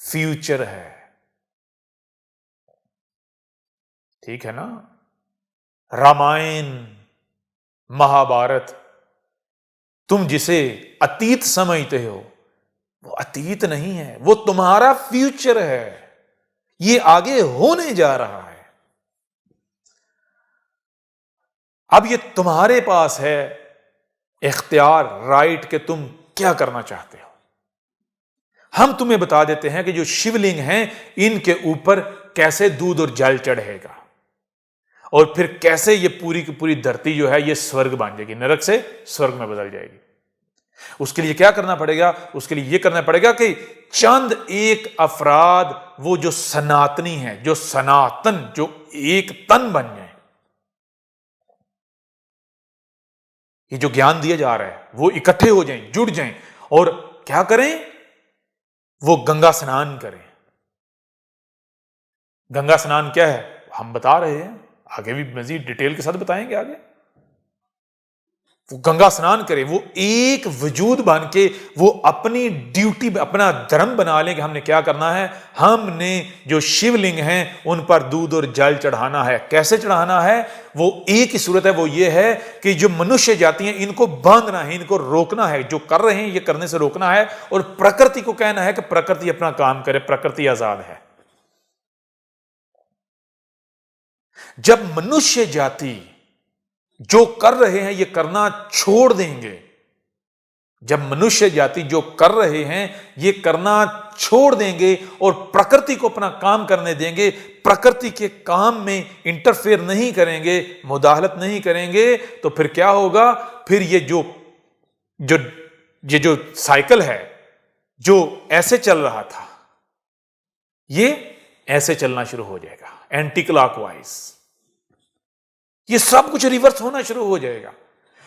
फ्यूचर है। ठीक है ना? रामायण महाभारत तुम जिसे अतीत समझते हो वो अतीत नहीं है, वो तुम्हारा फ्यूचर है। ये आगे होने जा रहा है। अब ये तुम्हारे पास है इख्तियार, राइट कि तुम क्या करना चाहते हो। हम तुम्हें बता देते हैं कि जो शिवलिंग हैं इनके ऊपर कैसे दूध और जल चढ़ेगा और फिर कैसे ये पूरी की पूरी धरती जो है ये स्वर्ग बन जाएगी, नरक से स्वर्ग में बदल जाएगी। उसके लिए क्या करना पड़ेगा? उसके लिए यह करना पड़ेगा कि चंद एक अफराद वो जो सनातनी है, जो सनातन, जो एक तन बन जाए। ये जो ज्ञान दिया जा रहा है वो इकट्ठे हो जाएं, जुड़ जाएं और क्या करें? वो गंगा स्नान करें। गंगा स्नान क्या है हम बता रहे हैं, आगे भी मजीद डिटेल के साथ बताएंगे आगे। वो गंगा स्नान करें, वो एक वजूद बन के वो अपनी ड्यूटी, अपना धर्म बना लें कि हमने क्या करना है। हमने जो शिवलिंग हैं उन पर दूध और जल चढ़ाना है। कैसे चढ़ाना है? वो एक ही सूरत है, वो ये है कि जो मनुष्य जाति हैं इनको बांधना है, इनको रोकना है। जो कर रहे हैं ये करने से रोकना है और प्रकृति को कहना है कि प्रकृति अपना काम करे, प्रकृति आजाद है। जब मनुष्य जाति जो कर रहे हैं ये करना छोड़ देंगे, जब मनुष्य जाति जो कर रहे हैं ये करना छोड़ देंगे और प्रकृति को अपना काम करने देंगे, प्रकृति के काम में इंटरफेयर नहीं करेंगे, मुदाखलत नहीं करेंगे, तो फिर क्या होगा? फिर ये जो साइकिल है जो ऐसे चल रहा था ये ऐसे चलना शुरू हो जाएगा, एंटी क्लॉकवाइज। ये सब कुछ रिवर्स होना शुरू हो जाएगा।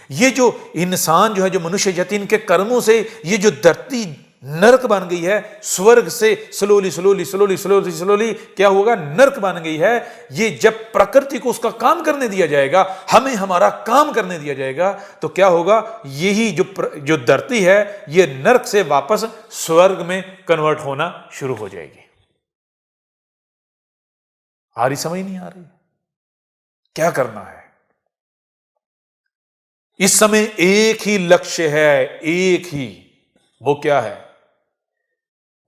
ये जो इंसान जो है, जो मनुष्य जाति, इनके कर्मों से ये जो धरती नरक बन गई है, स्वर्ग से slowly slowly slowly slowly slowly क्या होगा? नरक बन गई है। ये जब प्रकृति को उसका काम करने दिया जाएगा, हमें हमारा काम करने दिया जाएगा, तो क्या होगा? यही जो धरती है ये नरक से वापस स्वर्ग में कन्वर्ट होना शुरू हो जाएगी। आ रही, समझ नहीं आ रही? क्या करना है? इस समय एक ही लक्ष्य है, एक ही। वो क्या है?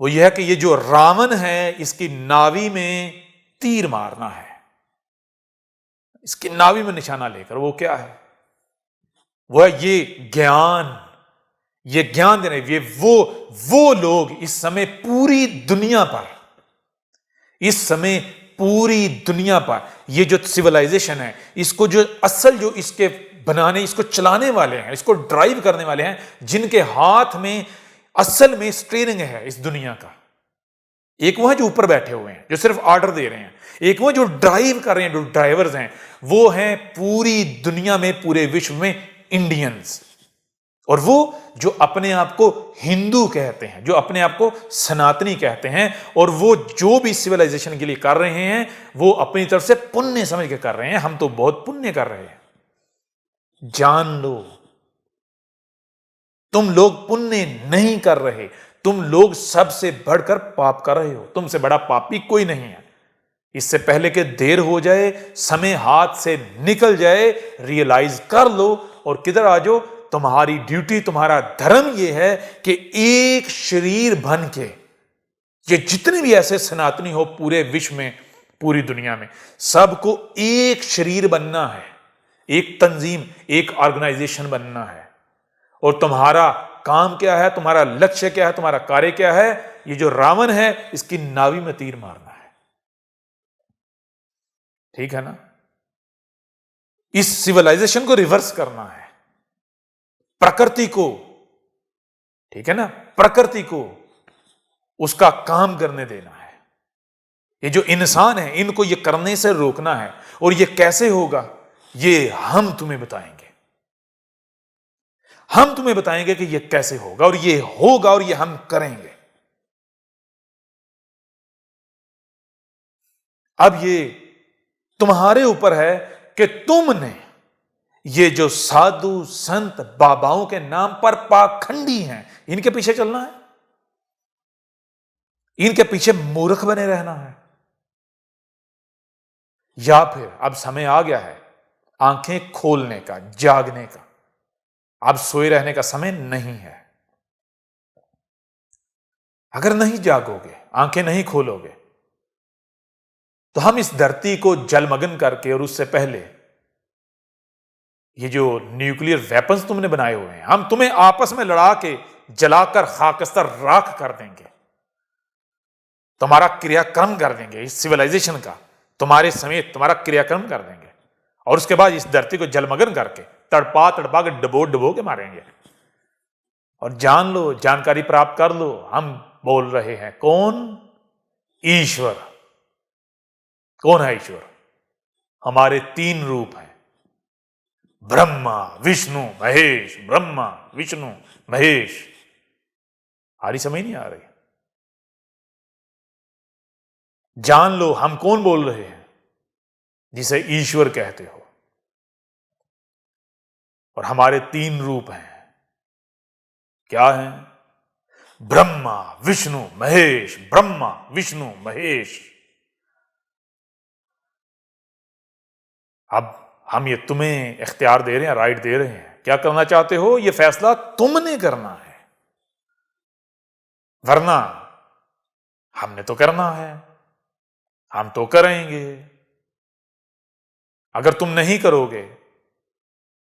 वो यह है कि ये जो रावण है, इसकी नावी में तीर मारना है, इसकी नावी में निशाना लेकर। वो क्या है? वो है ये ज्ञान, ये ज्ञान देने। ये वो लोग इस समय पूरी दुनिया पर, इस समय पूरी दुनिया पर ये जो सिविलाइजेशन है, इसको जो असल जो इसके बनाने, इसको चलाने वाले हैं, इसको ड्राइव करने वाले हैं, जिनके हाथ में असल में स्टीयरिंग है इस दुनिया का। एक वो है जो ऊपर बैठे हुए हैं, जो सिर्फ ऑर्डर दे रहे हैं। एक वो जो ड्राइव कर रहे हैं, जो ड्राइवर्स हैं, वो हैं पूरी दुनिया में, पूरे विश्व में इंडियंस। और वो जो अपने आप को हिंदू कहते हैं, जो अपने आप को सनातनी कहते हैं, और वो जो भी सिविलाइजेशन के लिए कर रहे हैं, वो अपनी तरफ से पुण्य समझ के कर रहे हैं। हम तो बहुत पुण्य कर रहे हैं। जान लो, तुम लोग पुण्य नहीं कर रहे, तुम लोग सबसे बढ़कर पाप कर रहे हो। तुमसे बड़ा पापी कोई नहीं है। इससे पहले कि देर हो जाए, समय हाथ से निकल जाए, रियलाइज कर लो और किधर आ जाओ। तुम्हारी ड्यूटी, तुम्हारा धर्म यह है कि एक शरीर बन के, ये जितने भी ऐसे सनातनी हो पूरे विश्व में, पूरी दुनिया में, सबको एक शरीर बनना है, एक तंजीम, एक ऑर्गेनाइजेशन बनना है। और तुम्हारा काम क्या है, तुम्हारा लक्ष्य क्या है, तुम्हारा कार्य क्या है? ये जो रावण है, इसकी नावी में तीर मारना है। ठीक है ना? इस सिविलाइजेशन को रिवर्स करना है, प्रकृति को, ठीक है ना, प्रकृति को उसका काम करने देना है। ये जो इंसान है, इनको ये करने से रोकना है। और ये कैसे होगा, ये हम तुम्हें बताएंगे। हम तुम्हें बताएंगे कि ये कैसे होगा, और ये होगा, और ये हम करेंगे। अब ये तुम्हारे ऊपर है कि तुमने ये जो साधु संत बाबाओं के नाम पर पाखंडी हैं, इनके पीछे चलना है, इनके पीछे मूर्ख बने रहना है, या फिर अब समय आ गया है आंखें खोलने का, जागने का। अब सोए रहने का समय नहीं है। अगर नहीं जागोगे, आंखें नहीं खोलोगे, तो हम इस धरती को जलमग्न करके, और उससे पहले ये जो न्यूक्लियर वेपन्स तुमने बनाए हुए हैं, हम तुम्हें आपस में लड़ा के जलाकर खाकस्तर राख कर देंगे। तुम्हारा क्रियाक्रम कर देंगे, इस सिविलाइजेशन का तुम्हारे समेत तुम्हारा क्रियाक्रम कर देंगे। और उसके बाद इस धरती को जलमग्न करके तड़पा तड़पा के डबो के मारेंगे। और जान लो, जानकारी प्राप्त कर लो, हम बोल रहे हैं कौन? ईश्वर। कौन है ईश्वर? हमारे 3 रूप हैं, ब्रह्मा विष्णु महेश। ब्रह्मा विष्णु महेश। आ रही, समझ नहीं आ रही? जान लो हम कौन बोल रहे हैं, जिसे ईश्वर कहते हो। और हमारे 3 रूप हैं। क्या हैं? ब्रह्मा विष्णु महेश। ब्रह्मा विष्णु महेश। अब हम ये तुम्हें इख्तियार दे रहे हैं, राइट दे रहे हैं। क्या करना चाहते हो, ये फैसला तुमने करना है, वरना हमने तो करना है, हम तो करेंगे। अगर तुम नहीं करोगे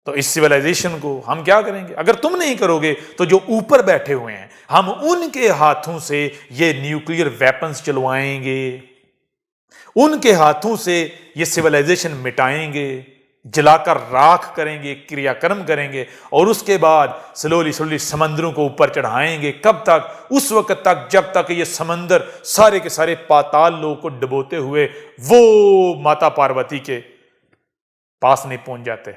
तो इस सिविलाइजेशन को हम क्या करेंगे? अगर तुम नहीं करोगे तो जो ऊपर बैठे हुए हैं, हम उनके हाथों से ये न्यूक्लियर वेपन्स चलवाएंगे, उनके हाथों से ये सिविलाइजेशन मिटाएंगे, जलाकर राख करेंगे, क्रियाक्रम करेंगे, और उसके बाद स्लोली स्लोली समंदरों को ऊपर चढ़ाएंगे। कब तक? उस वक्त तक जब तक ये समंदर सारे के सारे पाताल लोक को डुबोते हुए वो माता पार्वती के पास नहीं पहुंच जाते।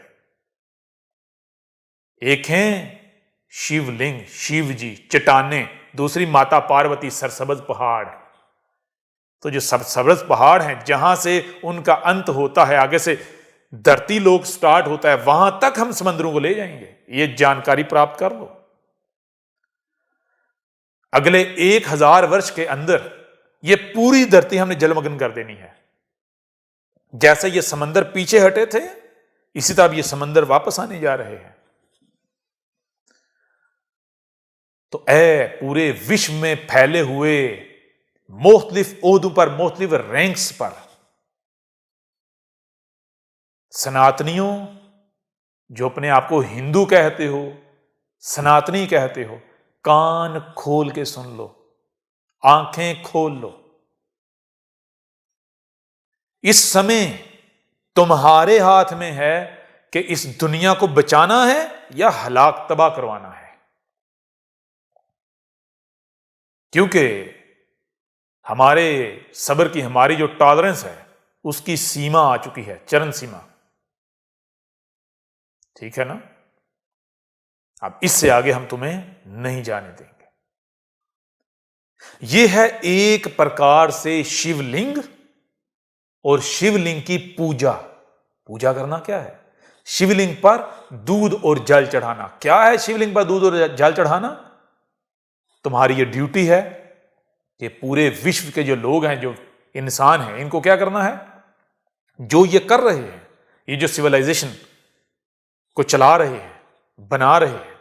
एक हैं शिवलिंग, शिव जी, चट्टाने, दूसरी माता पार्वती, सरसब्ज पहाड़। तो जो सरसब्ज पहाड़ हैं, जहां से उनका अंत होता है, आगे से धरती लोक स्टार्ट होता है, वहां तक हम समंदरों को ले जाएंगे। ये जानकारी प्राप्त कर लो। अगले 1000 वर्ष के अंदर ये पूरी धरती हमने जलमग्न कर देनी है। जैसे ये समंदर पीछे हटे थे, इसी तरह ये समंदर वापस आने जा रहे हैं। तो ऐ पूरे विश्व में फैले हुए मुख्तलिफ ओहदों पर, मुख्तलिफ रैंक्स पर सनातनियों, जो अपने आप को हिंदू कहते हो, सनातनी कहते हो, कान खोल के सुन लो, आंखें खोल लो। इस समय तुम्हारे हाथ में है कि इस दुनिया को बचाना है या हलाक तबाह करवाना है। क्योंकि हमारे सब्र की, हमारी जो टॉलरेंस है, उसकी सीमा आ चुकी है, चरम सीमा। ठीक है ना? अब इससे आगे हम तुम्हें नहीं जाने देंगे। यह है एक प्रकार से शिवलिंग, और शिवलिंग की पूजा। पूजा करना क्या है? शिवलिंग पर दूध और जल चढ़ाना। क्या है शिवलिंग पर दूध और जल चढ़ाना? तुम्हारी ये ड्यूटी है कि पूरे विश्व के जो लोग हैं, जो इंसान हैं, इनको क्या करना है? जो ये कर रहे हैं, ये जो सिविलाइजेशन को चला रहे हैं, बना रहे हैं,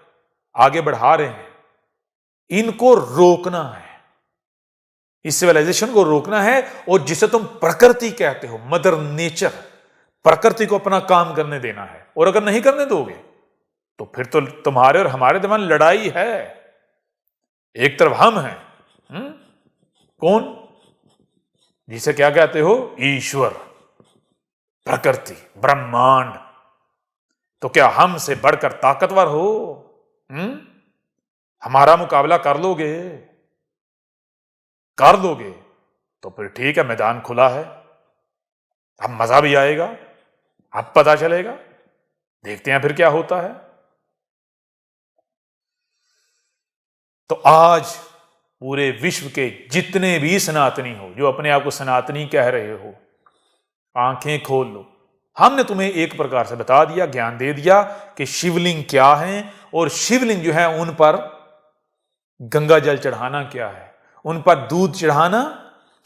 आगे बढ़ा रहे हैं, इनको रोकना है। इस सिविलाइजेशन को रोकना है। और जिसे तुम प्रकृति कहते हो, मदर नेचर, प्रकृति को अपना काम करने देना है। और अगर नहीं करने दोगे तो फिर तो तुम्हारे और हमारे दरमियान लड़ाई है। एक तरफ हम हैं, कौन? जिसे क्या कहते हो? ईश्वर, प्रकृति, ब्रह्मांड। तो क्या हमसे बढ़कर ताकतवर हो? हमारा मुकाबला कर लोगे? कर लोगे तो फिर ठीक है, मैदान खुला है। अब मजा भी आएगा, अब पता चलेगा। देखते हैं फिर क्या होता है। तो आज पूरे विश्व के जितने भी सनातनी हो, जो अपने आप को सनातनी कह रहे हो, आंखें खोल लो। हमने तुम्हें एक प्रकार से बता दिया, ज्ञान दे दिया कि शिवलिंग क्या है, और शिवलिंग जो है उन पर गंगा जल चढ़ाना क्या है, उन पर दूध चढ़ाना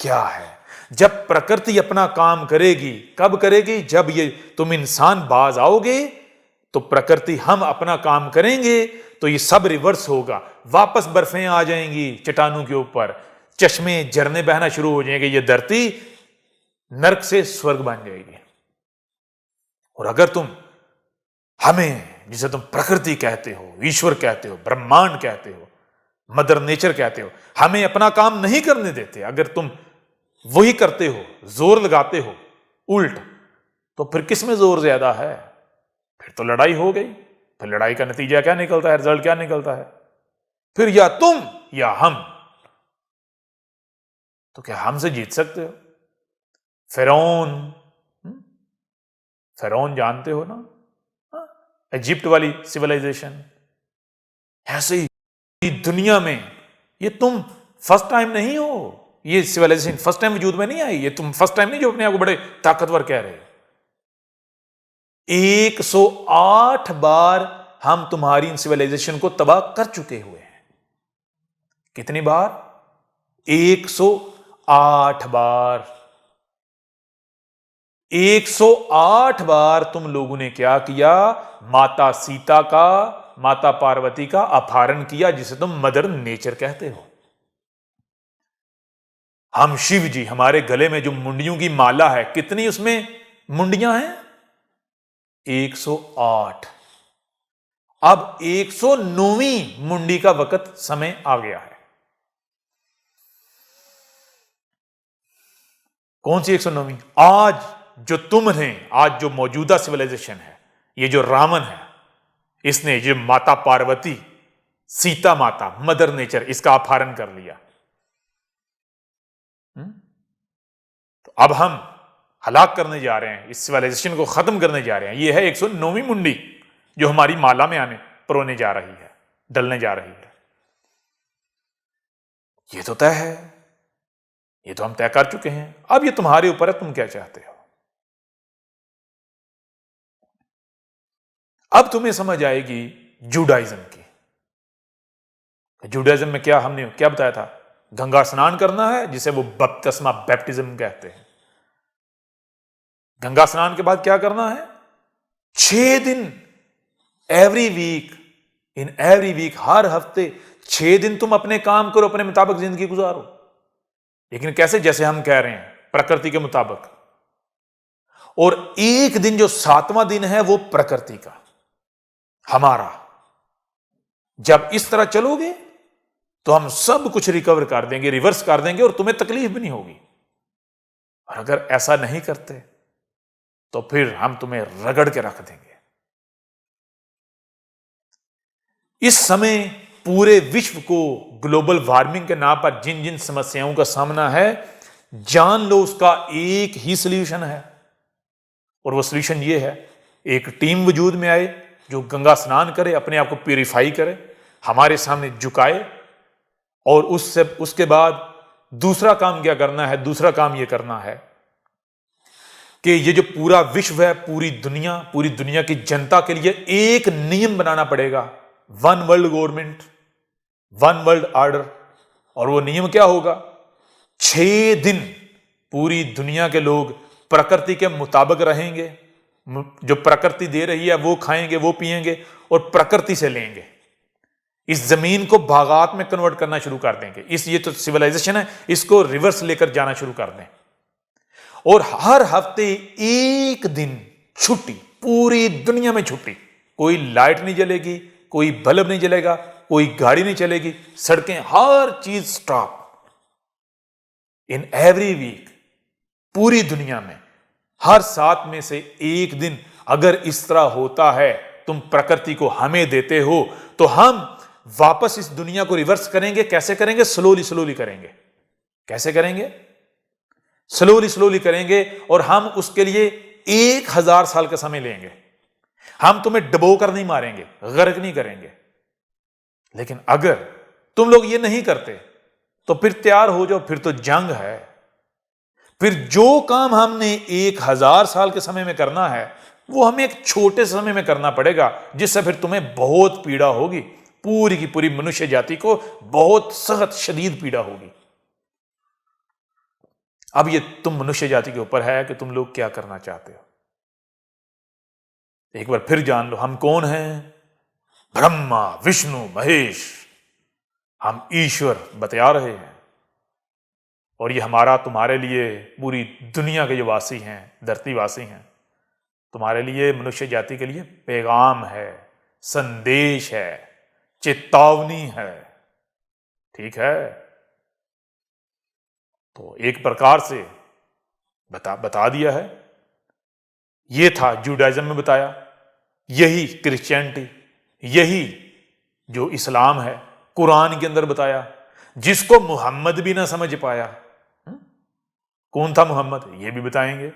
क्या है। जब प्रकृति अपना काम करेगी, कब करेगी? जब ये तुम इंसान बाज आओगे तो प्रकृति, हम अपना काम करेंगे तो ये सब रिवर्स होगा। वापस बर्फें आ जाएंगी चट्टानों के ऊपर, चश्मे, झरने बहना शुरू हो जाएंगे। ये धरती नरक से स्वर्ग बन जाएगी। और अगर तुम हमें, जिसे तुम प्रकृति कहते हो, ईश्वर कहते हो, ब्रह्मांड कहते हो, मदर नेचर कहते हो, हमें अपना काम नहीं करने देते, अगर तुम वही करते हो, जोर लगाते हो उल्ट, तो फिर किस में जोर ज्यादा है? फिर तो लड़ाई हो गई। फिर लड़ाई का नतीजा क्या निकलता है? रिजल्ट क्या निकलता है? फिर या तुम या हम। तो क्या हमसे जीत सकते हो? फिरौन, फिरौन जानते हो ना, इजिप्ट वाली सिविलाइजेशन। ऐसे ही दुनिया में ये तुम फर्स्ट टाइम नहीं हो। ये सिविलाइजेशन फर्स्ट टाइम वजूद में नहीं आई। ये तुम फर्स्ट टाइम नहीं जो अपने आप को बड़े ताकतवर कह रहे हो। 108 बार हम तुम्हारी इन सिविलाइजेशन को तबाह कर चुके हुए हैं। कितनी बार? 108 बार। 108 बार तुम लोगों ने क्या किया? माता सीता का, माता पार्वती का अपहरण किया, जिसे तुम मदर नेचर कहते हो। हम शिव जी, हमारे गले में जो मुंडियों की माला है, कितनी उसमें मुंडियां हैं? 108। अब 109वीं मुंडी का वक्त, समय आ गया है। कौन सी 109वीं? आज जो तुम्हें, आज जो मौजूदा सिविलाइजेशन है, ये जो रावण है, इसने ये माता पार्वती, सीता माता, मदर नेचर, इसका अपहरण कर लिया। तो अब हम हलाक करने जा रहे हैं, इस सिविलाइजेशन को खत्म करने जा रहे हैं। ये है 109वीं मुंडी जो हमारी माला में आने परोने जा रही है, डलने जा रही है। ये तो तय है, ये तो हम तय कर चुके हैं। अब ये तुम्हारे ऊपर है, तुम क्या चाहते हो। अब तुम्हें समझ आएगी जूडाइज्म की। जूडाइज्म में क्या, हमने क्या बताया था? गंगा स्नान करना है, जिसे वो बपतिस्मा, बैप्टिज्म कहते हैं। गंगा स्नान के बाद क्या करना है? 6 दिन every week, in every week, हर हफ्ते 6 दिन तुम अपने काम करो, अपने मुताबिक जिंदगी गुजारो। लेकिन कैसे? जैसे हम कह रहे हैं, प्रकृति के मुताबिक। और एक दिन जो 7वां दिन है वो प्रकृति का, हमारा। जब इस तरह चलोगे तो हम सब कुछ रिकवर कर देंगे, रिवर्स कर देंगे, और तुम्हें तकलीफ भी नहीं होगी। और अगर ऐसा नहीं करते तो फिर हम तुम्हें रगड़ के रख देंगे। इस समय पूरे विश्व को ग्लोबल वार्मिंग के नाम पर जिन जिन समस्याओं का सामना है, जान लो उसका एक ही सॉल्यूशन है। और वो सॉल्यूशन ये है, एक टीम वजूद में आए जो गंगा स्नान करे, अपने आप को प्यूरिफाई करे, हमारे सामने झुकाए, और उसके बाद दूसरा काम क्या करना है? दूसरा काम ये करना है कि ये जो पूरा विश्व है, पूरी दुनिया की जनता के लिए एक नियम बनाना पड़ेगा, one world government, one world order. और वो नियम क्या होगा? 6 दिन पूरी दुनिया के लोग प्रकृति के मुताबिक रहेंगे, जो प्रकृति दे रही है वो खाएंगे, वो पिएंगे, और प्रकृति से लेंगे। इस जमीन को बागात में कन्वर्ट करना शुरू कर देंगे। ये तो सिविलाइजेशन है, इसको रिवर्स लेकर जाना शुरू कर दें। और हर हफ्ते एक दिन छुट्टी, पूरी दुनिया में छुट्टी। कोई लाइट नहीं जलेगी, कोई बल्ब नहीं जलेगा, कोई गाड़ी नहीं चलेगी, सड़कें, हर चीज स्टॉप। इन एवरी वीक पूरी दुनिया में हर 7 में से एक दिन अगर इस तरह होता है, तुम प्रकृति को हमें देते हो, तो हम वापस इस दुनिया को रिवर्स करेंगे। कैसे करेंगे? स्लोली करेंगे। कैसे करेंगे? स्लोली करेंगे। और हम उसके लिए 1000 साल का समय लेंगे। हम तुम्हें डबो कर नहीं मारेंगे, गर्क नहीं करेंगे। लेकिन अगर तुम लोग ये नहीं करते तो फिर तैयार हो जाओ, फिर तो जंग है। फिर जो काम हमने 1000 साल के समय में करना है, वो हमें एक छोटे समय में करना पड़ेगा, जिससे फिर तुम्हें बहुत पीड़ा होगी। पूरी की पूरी मनुष्य जाति को बहुत सख्त शदीद पीड़ा होगी। अब ये तुम मनुष्य जाति के ऊपर है कि तुम लोग क्या करना चाहते हो। एक बार फिर जान लो, हम कौन हैं? ब्रह्मा विष्णु महेश, हम ईश्वर बता रहे हैं। और ये हमारा तुम्हारे लिए, पूरी दुनिया के जो वासी हैं, धरतीवासी हैं, तुम्हारे लिए, मनुष्य जाति के लिए पैगाम है, संदेश है, चेतावनी है। ठीक है? तो एक प्रकार से बता दिया है। ये था जूडाइज्म में बताया, यही क्रिश्चियनिटी, यही जो इस्लाम है कुरान के अंदर बताया, जिसको मोहम्मद भी ना समझ पाया। कौन था मोहम्मद? ये भी बताएंगे।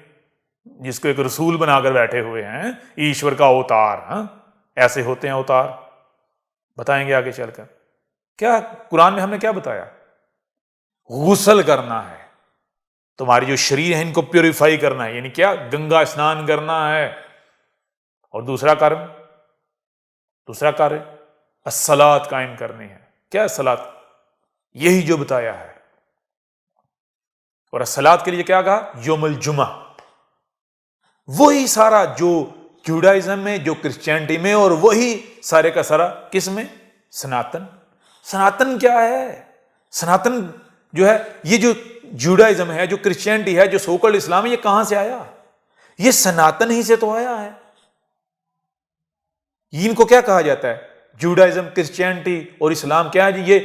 जिसको एक रसूल बनाकर बैठे हुए हैं, ईश्वर का अवतार। ऐसे होते हैं अवतार, बताएंगे आगे चलकर। क्या कुरान में हमने क्या बताया? गुस्ल करना है, तुम्हारी जो शरीर है इनको प्योरीफाई करना है, यानी क्या? गंगा स्नान करना है। और दूसरा कार्य अस्सलात कायम करनी है। क्या अस्सलात? यही जो बताया है। और अस्सलात के लिए क्या कहा? यौमुल जुमा। वही सारा जो जूडाइज्म में, जो क्रिश्चियनिटी में, और वही सारे का सारा किस में? सनातन। सनातन क्या है? सनातन जो है, ये जो जूडाइज्म है, जो क्रिश्चियनिटी है, जो सोकल्ड इस्लाम है, ये कहां से आया? ये सनातन ही से तो आया है। इनको क्या कहा जाता है? जूडाइज्म, क्रिश्चियनिटी और इस्लाम क्या है जी? ये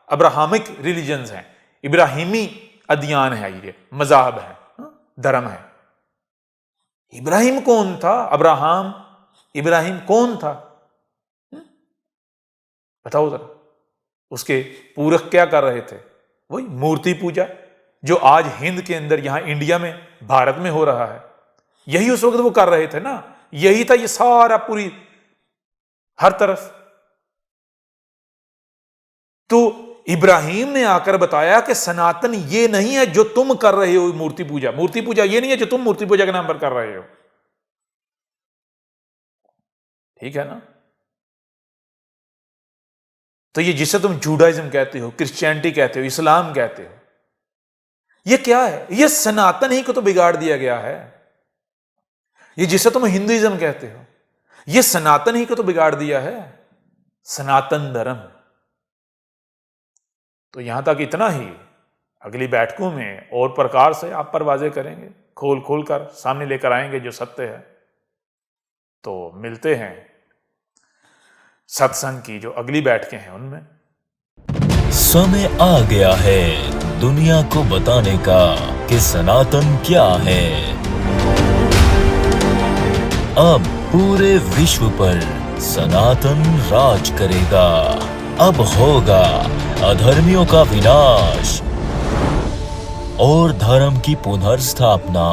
अब्राहमिक रिलीजन्स हैं, इब्राहिमी अदियान है, ये मजाहब है, धर्म है। इब्राहिम कौन था? इब्राहिम कौन था? बताओ जरा। उसके पूरक क्या कर रहे थे? वही मूर्ति पूजा, जो आज हिंद के अंदर, यहां इंडिया में, भारत में हो रहा है। यही उस वक्त वो कर रहे थे ना। यही था ये सारा, पूरी हर तरफ। तो इब्राहिम ने आकर बताया कि सनातन ये नहीं है जो तुम कर रहे हो, मूर्ति पूजा। मूर्ति पूजा ये नहीं है जो तुम मूर्ति पूजा के नाम पर कर रहे हो। ठीक है ना? तो ये जिसे तुम जूडाइज्म कहते हो, क्रिश्चियनिटी कहते हो, इस्लाम कहते हो, ये क्या है? ये सनातन ही को तो बिगाड़ दिया गया है। ये जिसे तुम हिंदुइज्म कहते हो, ये सनातन ही को तो बिगाड़ दिया है, सनातन धर्म। तो यहां तक इतना ही, अगली बैठकों में और प्रकार से आप पर वाजे करेंगे, खोल खोल कर सामने लेकर आएंगे जो सत्य है। तो मिलते हैं सत्संग की जो अगली बैठकें हैं उनमें। समय आ गया है दुनिया को बताने का कि सनातन क्या है। अब पूरे विश्व पर सनातन राज करेगा। अब होगा अधर्मियों का विनाश और धर्म की पुनर्स्थापना।